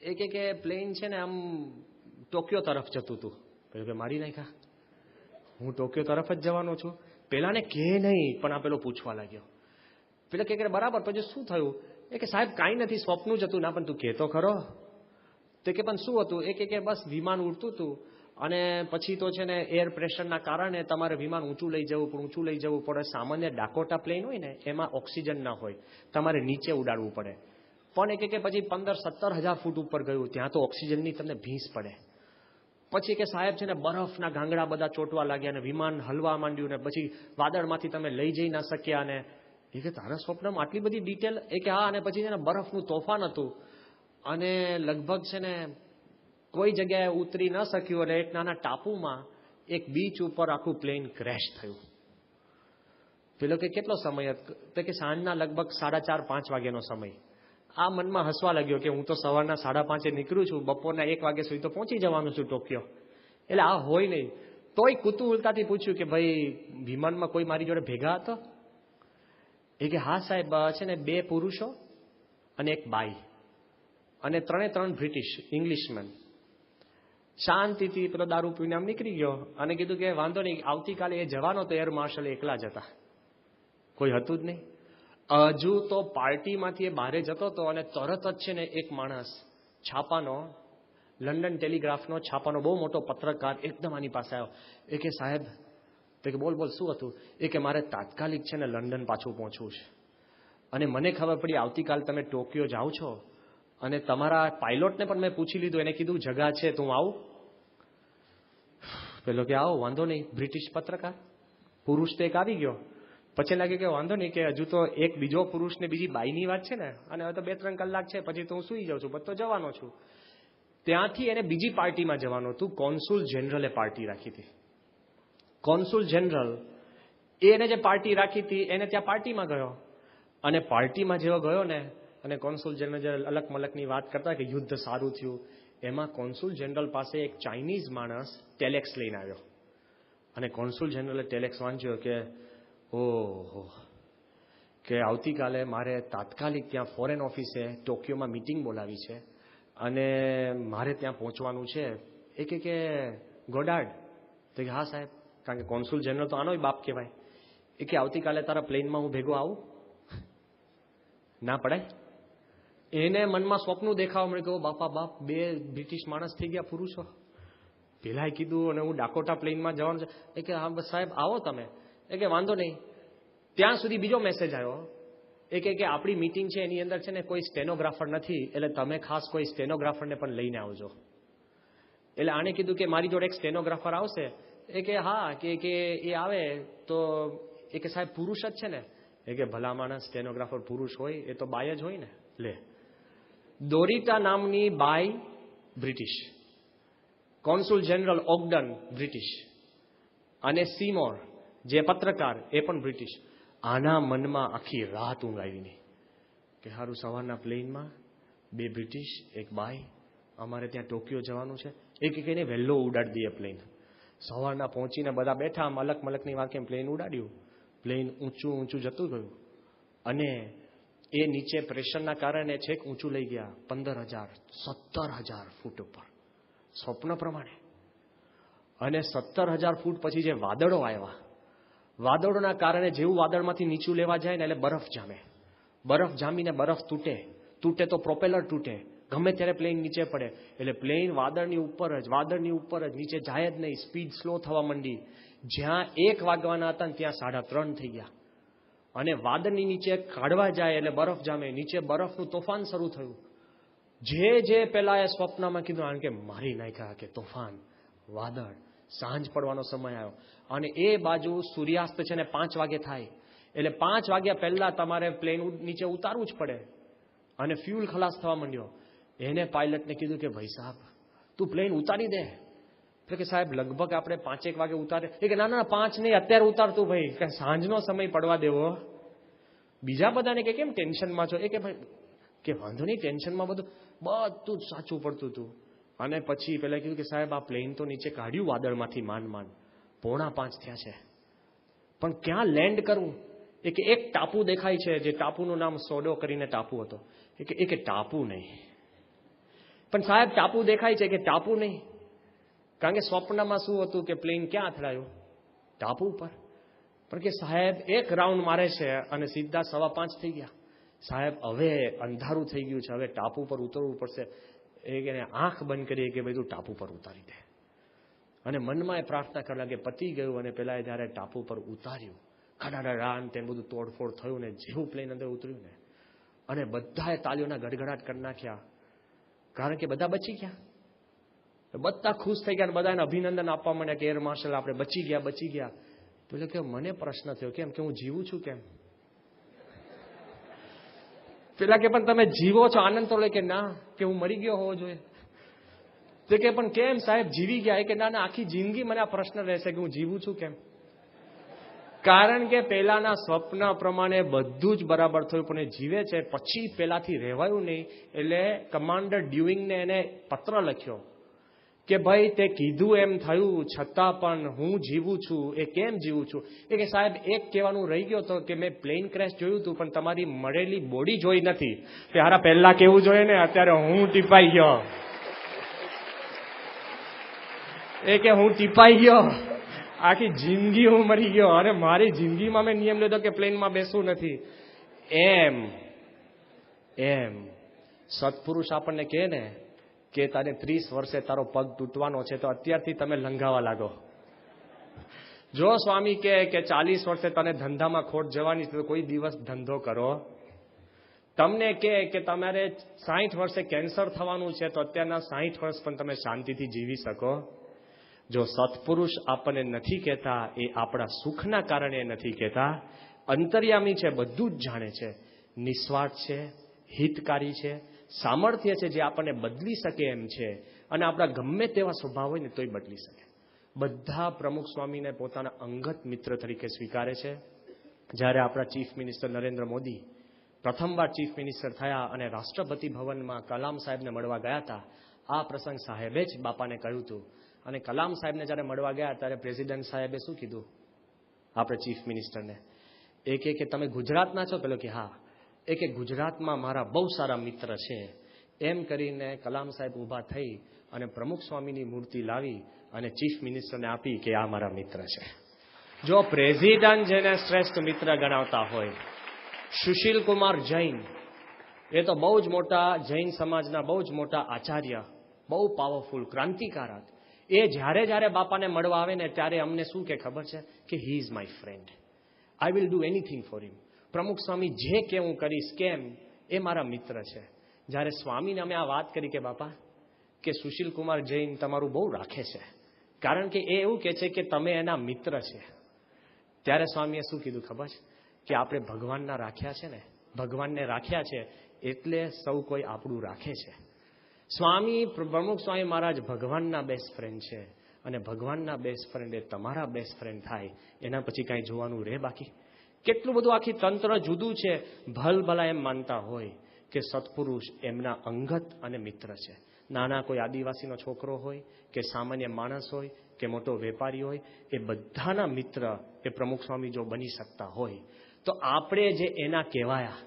એ કે પ્લેન છે ને આમ ટોક્યો તરફ જતું હતું. પેલું કે મારી નાખ્યા, હું ટોક્યો તરફ જ જવાનો છું? પેલાને કે નહીં, પણ આ પેલો પૂછવા લાગ્યો. પેલા કે બરાબર, પછી શું થયું? એ કે સાહેબ કાંઈ નથી, સ્વપ્નું જ હતું. ના પણ તું કહેતો ખરો. તો કે પણ શું હતું? એ કે બસ વિમાન ઉડતું હતું, અને પછી તો છે ને એર પ્રેશરના કારણે તમારે વિમાન ઊંચું લઈ જવું પડે. સામાન્ય ડાકોટા પ્લેન હોય ને એમાં ઓક્સિજન ના હોય, તમારે નીચે ઉડાડવું પડે. પણ એ કે પછી 15-17 હજાર ફૂટ ઉપર ગયું, ત્યાં તો ઓક્સિજનની તમને ભીંસ પડે. પછી કે સાહેબ છે ને બરફના ગાંગડા બધા ચોટવા લાગ્યા, અને વિમાન હલવા માંડ્યું, ને પછી વાદળમાંથી તમે લઈ જઈ ના શક્યા. અને એ કે તારા સ્વપ્નમાં આટલી બધી ડિટેલ? એ કે હા. અને પછી છે ને બરફનું તોફાન હતું, અને લગભગ છે ને કોઈ જગ્યાએ ઉતરી ન શક્યું, અને એક નાના ટાપુમાં એક બીચ ઉપર આખું પ્લેન ક્રેશ થયું. પેલો કે કેટલો સમય? તો કે સાંજના લગભગ 4:30-5 વાગ્યાનો સમય. આ મનમાં હસવા લાગ્યો કે હું તો સવારના 5:30 નીકળું છું, બપોરના 1 વાગ્યા સુધી તો પહોંચી જવાનું છું ટોક્યો. એટલે આ હોય નહીં. તોય કુતૂહલતાથી પૂછ્યું કે ભાઈ વિમાનમાં કોઈ મારી જોડે ભેગા હતો? એ કે હા સાહેબ, છે ને 2 પુરુષો અને 1 બાઈ, અને 3 બ્રિટિશ ઇંગ્લિશમેન. શાંતિથી પેલો દારૂ પીને આમ નીકળી ગયો, અને કીધું કે વાંધો નહીં, આવતીકાલે એ જવાનો તો એર માર્શલ એકલા જ હતા, કોઈ હતું જ નહીં. હજુ તો પાર્ટીમાંથી એ બહાર જતો હતો, અને તરત જ છે ને એક માણસ છાપાનો, લંડન ટેલિગ્રાફનો છાપાનો બહુ મોટો પત્રકાર એકદમ આની પાસે આવ્યો. એ કે સાહેબ, તો કે બોલ શું હતું? એ કે મારે તાત્કાલિક છે ને લંડન પાછું પહોંચવું છે, અને મને ખબર પડી આવતીકાલ તમે ટોક્યો જાઓ છો, અને તમારા પાયલોટને પણ મેં પૂછી લીધું, એને કીધું જગા છે, તું આવું? પેલો કે આવો, વાંધો નહીં. બ્રિટિશ પત્રકાર પુરુષ તો એક આવી ગયો. પછી લાગ્યું કે વાંધો નહીં, કે હજુ તો એક બીજો પુરુષ ને બીજી બાઈની વાત છે ને, અને હવે તો 2-3 કલાક છે, પછી તો હું સુઈ જાઉં છું, પછી તો જવાનો છું. ત્યાંથી એને બીજી પાર્ટીમાં જવાનું હતું. કોન્સુલ જનરલે પાર્ટી રાખી હતી. કોન્સુલ જનરલ એને જે પાર્ટી રાખી હતી, એને ત્યાં પાર્ટીમાં ગયો, અને પાર્ટીમાં જેવો ગયો ને, અને કોન્સુલ જનરલ અલગ મલકની વાત કરતા કે યુદ્ધ સારું થયું, એમાં કોન્સુલ જનરલ પાસે એક ચાઇનીઝ માણસ ટેલેક્સ લઈને આવ્યો, અને કોન્સુલ જનરલે ટેલેક્સ વાંચ્યો કે ઓહો, કે આવતીકાલે મારે તાત્કાલિક ત્યાં ફોરેન ઓફિસે ટોક્યોમાં મીટિંગ બોલાવી છે, અને મારે ત્યાં પહોંચવાનું છે. એ કે ગોડાર્ડ? તો કે હા સાહેબ, કારણ કે કોન્સુલ જનરલ તો આનોય બાપ કહેવાય. એ કે આવતીકાલે તારા પ્લેનમાં હું ભેગો આવું? ના પડાય. એને મનમાં સ્વપ્ન દેખાવા મળે કે બાપા બાપ, 2 બ્રિટિશ માણસ થઈ ગયા, પુરુષો. પેલાએ કીધું અને હું ડાકોટા પ્લેનમાં જવાનું છે. એ કે હા બસ સાહેબ આવો તમે. એ કે વાંધો નહીં. ત્યાં સુધી બીજો મેસેજ આવ્યો. એ કે આપણી મીટિંગ છે એની અંદર છે ને કોઈ સ્ટેનોગ્રાફર નથી, એટલે તમે ખાસ કોઈ સ્ટેનોગ્રાફરને પણ લઈને આવજો. એટલે આને કીધું કે મારી જોડે એક સ્ટેનોગ્રાફર આવશે. એ કે હા, કે એ આવે તો એ કે સાહેબ પુરુષ જ છે ને? એ કે ભલા માણસ, સ્ટેનોગ્રાફર પુરુષ હોય? એ તો બાય જ હોય ને. લે, દોરીટા નામની બાઈ બ્રિટિશ, કોન્સુલ જનરલ ઓગડન બ્રિટિશ, અને સીમોર જે પત્રકાર એ પણ બ્રિટિશ. આના મનમાં આખી રાત ઊંઘ આવી નહીં કે સારું સવારના પ્લેનમાં 2 બ્રિટિશ, 1 બાઈ, અમારે ત્યાં ટોક્યો જવાનું છે, એક કહીને વહેલો ઉડાડી દઈએ પ્લેન. સવારના પહોંચીને બધા બેઠા, મલક મલકની વાંકે પ્લેન ઉડાડ્યું. પ્લેન ઊંચું ઊંચું જતું ગયું અને એ નીચે પ્રેશરના કારણે છેક ઊંચું લઈ ગયા 15,000, 17,000 ફૂટ ઉપર સ્વપ્ન પ્રમાણે. અને 17,000 ફૂટ પછી જે વાદળો આવ્યા, વાદળોના કારણે જેવું વાદળમાંથી નીચું લેવા જાય ને એટલે બરફ જામે. બરફ જામીને બરફ તૂટે તો પ્રોપેલર તૂટે, ગમે ત્યારે પ્લેન નીચે પડે. એટલે પ્લેન વાદળની ઉપર જ નીચે જાય જ નહીં, સ્પીડ સ્લો થવા માંડી. જ્યાં 1 વાગવાના હતા ને ત્યાં 3:30 થઈ ગયા. અને વાદળની નીચે કાઢવા જાય એટલે બરફ જામે, નીચે બરફનું તોફાન શરૂ થયું. જે પેલા એ સ્વપ્નમાં કીધું કારણ કે મારી નાખ્યા કે તોફાન, વાદળ. સાંજ પડવાનો સમય આવ્યો અને એ બાજુ સૂર્યાસ્ત છે ને 5 વાગે થાય. એટલે 5 વાગ્યા પહેલા તમારે પ્લેન નીચે ઉતારવું જ પડે. અને ફ્યુલ ખલાસ થવા માંડ્યો. એને પાયલટને કીધું કે ભાઈ સાહેબ તું પ્લેન ઉતારી દે. એટલે કે સાહેબ લગભગ આપણે 5-1 વાગે ઉતારે. એ કે ના 5 નહીં, અત્યારે ઉતારતું ભાઈ, કે સાંજનો સમય પડવા દેવો. બીજા બધાને કે કેમ ટેન્શનમાં છો? એ કે ભાઈ કે વાંધો નહીં, ટેન્શનમાં બધું જ સાચું પડતું હતું. અને પછી પેલા કીધું કે સાહેબ આ પ્લેન તો નીચે કાઢ્યું વાદળમાંથી માંડ 4:45 થયા છે, પણ ક્યાં લેન્ડ કરવું? એક ટાપુ દેખાય છે, જે ટાપુનું નામ સોડો કરીને ટાપુ હતો. એ કે ટાપુ નહીં. પણ સાહેબ ટાપુ દેખાય છે, કે ટાપુ નહીં. કારણ કે સ્વપ્નમાં શું હતું કે પ્લેન ક્યાં અથડાયું? ટાપુ ઉપર. પણ કે સાહેબ 1 રાઉન્ડ મારે છે અને સીધા 5:15 થઈ ગયા. સાહેબ હવે અંધારું થઈ ગયું છે, હવે ટાપુ પર ઉતરવું પડશે. એને આંખ બંધ કરી કે ભાઈ તું ટાપુ પર ઉતારી દે. અને મનમાં એ પ્રાર્થના કરવા કે પતી ગયું. અને પેલા જયારે ટાપુ પર ઉતાર્યું, ખડાડા તે બધું તોડફોડ થયું ને જેવું પ્લેન અંદર ઉતર્યું ને, અને બધાએ તાળીઓના ગડગડાટ કરી નાખ્યા, કારણ કે બધા બચી ગયા. બધા ખુશ થઈ ગયા, બધાને અભિનંદન આપવા માંડ્યા કે એર માર્શલ આપણે બચી ગયા. તો કે મને પ્રશ્ન થયો કેમ, કે હું જીવું છું કેમ? પેલા કે પણ તમે જીવો છો, આનંદ તો લે કે ના, કે હું મરી ગયો હોવો જોઈએ. તો કે પણ કેમ સાહેબ જીવી ગયા? કે ના આખી જિંદગી મને આ પ્રશ્ન રહેશે કે હું જીવું છું કેમ. કારણ કે પેલાના સ્વપ્ન પ્રમાણે બધું જ બરાબર થયું, પણ એ જીવે છે પછી પેલાથી રહેવાયું નહીં. એટલે કમાન્ડર ડ્યુઇંગને એને પત્ર લખ્યો કે ભાઈ તે કીધું એમ થયું, છતાં પણ હું જીવું છું. એ કેમ જીવું છું? એ કે સાહેબ એક કહેવાનું રહી ગયો તો કે મેં પ્લેન ક્રેશ જોયું હતું, પણ તમારી મળેલી બોડી જોઈ નથી. કે હારા પહેલા કેવું જોઈએ ને, અત્યારે હું ટીપાઈ ગયો. એ કે હું ટીપાઈ ગયો, આખી જિંદગી હું મરી ગયો, અને મારી જિંદગીમાં મેં નિયમ લીધો કે પ્લેનમાં બેસવું નથી. એમ સત્પુરુષ આપણને કહે ને કે તારે 30 વર્ષે તારો પગ તૂટવાનો છે, તો અત્યારથી તમે લંઘાવા લાગો. જો સ્વામી કે 40 વર્ષે તને ધંધામાં ખોટ જવાની છે, તો કોઈ દિવસ ધંધો કરો. તમને કે તમારે 60 વર્ષે કેન્સર થવાનું છે, તો અત્યારના 60 વર્ષ પણ તમે શાંતિથી જીવી શકો. જો સત્પુરુષ આપણને નથી કહેતા, એ આપણા સુખના કારણે નથી કહેતા. અંતર્યામી છે, બધું જ જાણે છે, નિસ્વાર્થ છે, હિતકારી છે, સામર્થ્ય છે, જે આપણને બદલી શકે એમ છે. અને આપણા ગમે તેવા સ્વભાવ હોય ને તોય બદલી શકે. બધા પ્રમુખ સ્વામીને પોતાના અંગત મિત્ર તરીકે સ્વીકારે છે. જ્યારે આપણા ચીફ મિનિસ્ટર નરેન્દ્ર મોદી પ્રથમવાર ચીફ મિનિસ્ટર થયા અને રાષ્ટ્રપતિ ભવનમાં કલામ સાહેબને મળવા ગયા હતા, આ પ્રસંગ સાહેબે જ બાપાને કહ્યું હતું. અને કલામ સાહેબને જ્યારે મળવા ગયા ત્યારે પ્રેસિડેન્ટ સાહેબે શું કીધું આપણે ચીફ મિનિસ્ટરને? કે તમે ગુજરાતના છો? પેલો કે હા. કે ગુજરાતમાં મારા બહુ સારા મિત્ર છે. એમ કરીને કલામ સાહેબ ઊભા થઈ અને પ્રમુખ સ્વામીની મૂર્તિ લાવી અને ચીફ મિનિસ્ટરને આપી કે આ મારા મિત્ર છે. જો પ્રેસિડેન્ટ જેને શ્રેષ્ઠ મિત્ર ગણાવતા હોય, સુશીલ કુમાર જૈન, એ તો બહુ જ મોટા જૈન સમાજના બહુ જ મોટા આચાર્ય, બહુ પાવરફુલ, ક્રાંતિકારક. એ જ્યારે બાપાને મળવા આવે ને ત્યારે અમને શું કે ખબર છે કે he is my friend, I will do anything for him. પ્રમુખ સ્વામી જે કે હું કરીશ, કેમ? એ મારા મિત્ર છે. જ્યારે સ્વામીને અમે આ વાત કરી કે બાપા કે સુશીલ કુમાર જૈન તમારું બહુ રાખે છે, કારણ કે એ એવું કે છે કે તમે એના મિત્ર છે, ત્યારે સ્વામીએ શું કીધું ખબર છે? કે આપણે ભગવાનના રાખ્યા છે ને, ભગવાનને રાખ્યા છે એટલે સૌ કોઈ આપણું રાખે છે. સ્વામી પ્રમુખ સ્વામી મહારાજ ભગવાનના બેસ્ટ ફ્રેન્ડ છે, અને ભગવાનના બેસ્ટ ફ્રેન્ડ એ તમારા બેસ્ટ ફ્રેન્ડ થાય, એના પછી કાંઈ જોવાનું રહે બાકી? કેટલું બધું આખી તંત્ર જુદું છે. ભલભલા એમ માનતા હોય કે સત્પુરુષ એમના અંગત અને મિત્ર છે. નાના કોઈ આદિવાસીનો છોકરો હોય કે સામાન્ય માણસ હોય કે મોટો વેપારી હોય, એ બધાના મિત્ર એ પ્રમુખ સ્વામી જો બની શકતા હોય તો આપણે જે એના કહેવાયા,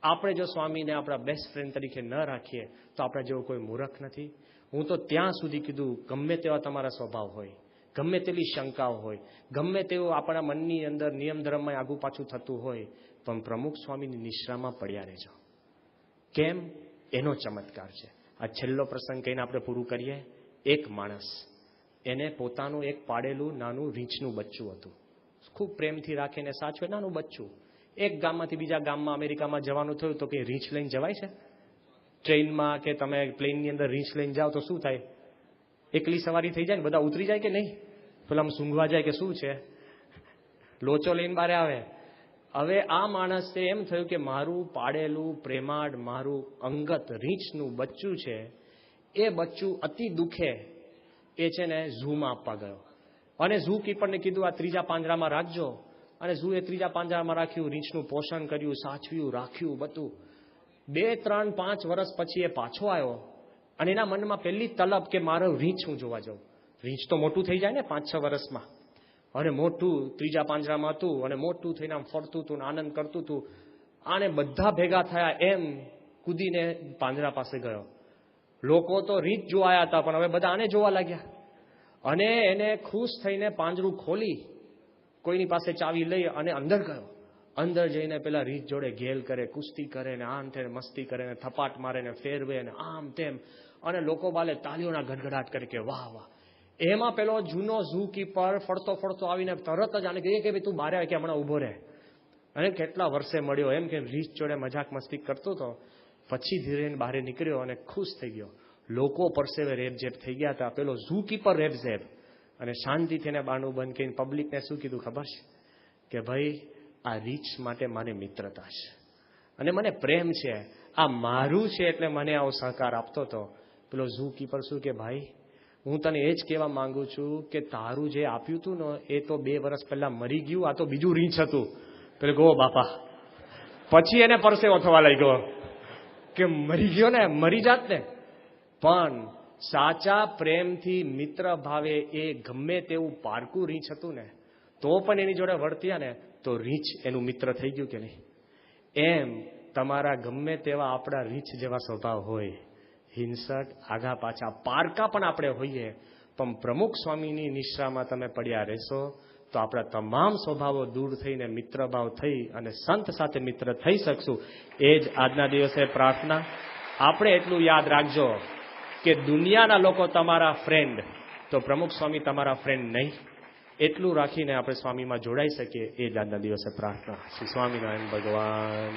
આપણે જો સ્વામીને આપણા બેસ્ટ ફ્રેન્ડ તરીકે ન રાખીએ તો આપણા જેવો કોઈ મૂર્ખ નથી. હું તો ત્યાં સુધી કીધું, ગમે તેવા તમારા સ્વભાવ હોય, ગમે તેવી શંકાઓ હોય, ગમે તેવું આપણા મનની અંદર નિયમ ધર્મમાં આગુ પાછું થતું હોય, પણ પ્રમુખ સ્વામીની નિશ્રામાં પડ્યા રહેજો. કેમ? એનો ચમત્કાર છે. આ છેલ્લો પ્રસંગ કહીને આપણે પૂરું કરીએ. એક માણસ, એને પોતાનું એક પાડેલું નાનું રીંછનું બચ્ચું હતું, ખૂબ પ્રેમથી રાખીને સાચવે, નાનું બચ્ચું. એક ગામમાંથી બીજા ગામમાં અમેરિકામાં જવાનું થયું તો કે રીંછ લઈને જવાય છે? ટ્રેનમાં કે તમે પ્લેનની અંદર રીંછ લઈને જાઓ તો શું થાય? એકલી સવારી થઈ જાય ને, બધા ઉતરી જાય કે નહીં? પેલા આમ સૂંઘવા જાય કે શું છે, લોચો લઈને બારે આવે. હવે આ માણસે એમ થયું કે મારું પાડેલું પ્રેમાળ, મારું અંગત રીંછનું બચ્ચું છે, એ બચ્ચું અતિ દુઃખે એ છે ને ઝૂમાં આપવા ગયો. અને ઝૂ કીપરને કીધું આ ત્રીજા પાંજરામાં રાખજો. અને ઝૂ એ ત્રીજા પાંજરામાં રાખ્યું, રીંછનું પોષણ કર્યું, સાચવ્યું, રાખ્યું બધું. 2, 3, 5 વર્ષ પછી એ પાછો આવ્યો અને એના મનમાં પહેલી તલબ કે મારો રીંછ હું જોવા જાઉં. રીંછ તો મોટું થઈ જાય ને 5-6 વર્ષમાં, અને મોટું ત્રીજા પાંજરામાં હતું અને મોટું થઈને આમ ફરતું હતું, આનંદ કરતું હતું. આને બધા ભેગા થયા એમ કૂદીને પાંજરા પાસે ગયો. લોકો તો રીંછ જોવા આવ્યા હતા, પણ હવે બધા આને જોવા લાગ્યા. અને એને ખુશ થઈને પાંજરું ખોલી, કોઈની પાસે ચાવી લઈ અને અંદર ગયો. અંદર જઈને પેલા રીંછ જોડે ઘેલ કરે, કુસ્તી કરે ને આમ થઈને મસ્તી કરે ને થપાટ મારે ને ફેરવે ને આમ તેમ, અને લોકો બાલે તાળીઓના ગડગડાટ કરે કે વાહ વાહ. એમાં પેલો જૂનો ઝૂ કીપર ફરતો ફરતો આવીને તરત જ આને કહે કે ભાઈ તું બહાર આવે, કે હમણાં ઊભો રહે. અને કેટલા વર્ષે મળ્યો એમ કે રીંછ જોડે મજાક મસ્તી કરતો હતો. પછી ધીરે બહાર નીકળ્યો અને ખુશ થઈ ગયો. લોકો પરસેવે રેબઝેબ થઈ ગયા હતા, પેલો ઝૂ કીપર રેબઝેબ. અને શાંતિથી એને બારણું બંધ કરીને પબ્લિકને શું કીધું ખબર છે? કે ભાઈ આ રીંછ માટે મારી મિત્રતા છે અને મને પ્રેમ છે, આ મારું છે એટલે મને આવો સહકાર આપતો હતો. પેલો ઝૂ કીપર શું કે ભાઈ, હું તને એ જ કહેવા માંગુ છું કે તારું જે આપ્યું હતું ને એ તો 2 વર્ષ પહેલા મરી ગયું, આ તો બીજું રીંછ હતું. પેલો ગો બાપા. પછી એને પરસેવો થવા લાગ્યો કે મરી ગયો ને, મરી જાત ને. પણ સાચા પ્રેમથી મિત્ર ભાવે એ ગમે તેવું પારકું રીંછ હતું ને, તો પણ એની જોડે વર્ત્યા ને તો રીંછ એનું મિત્ર થઈ ગયું કે નહીં? એમ તમારા ગમે તેવા આપણા રીંછ જેવા સ્વભાવ હોય, હિંસક, આગા પાછા, પારકા પણ આપણે હોઈએ, પણ પ્રમુખ સ્વામીની નિશ્રામાં તમે પડ્યા રહેશો તો આપણા તમામ સ્વભાવો દૂર થઈને મિત્રભાવ થઈ અને સંત સાથે મિત્ર થઈ શકશું. એ જ આજના દિવસે પ્રાર્થના. આપણે એટલું યાદ રાખજો કે દુનિયાના લોકો તમારા ફ્રેન્ડ, તો પ્રમુખ સ્વામી તમારા ફ્રેન્ડ નહીં. એટલું રાખીને આપણે સ્વામીમાં જોડાઈ શકીએ. એ જ આજના દિવસે પ્રાર્થના. શ્રી સ્વામિનારાયણ ભગવાન.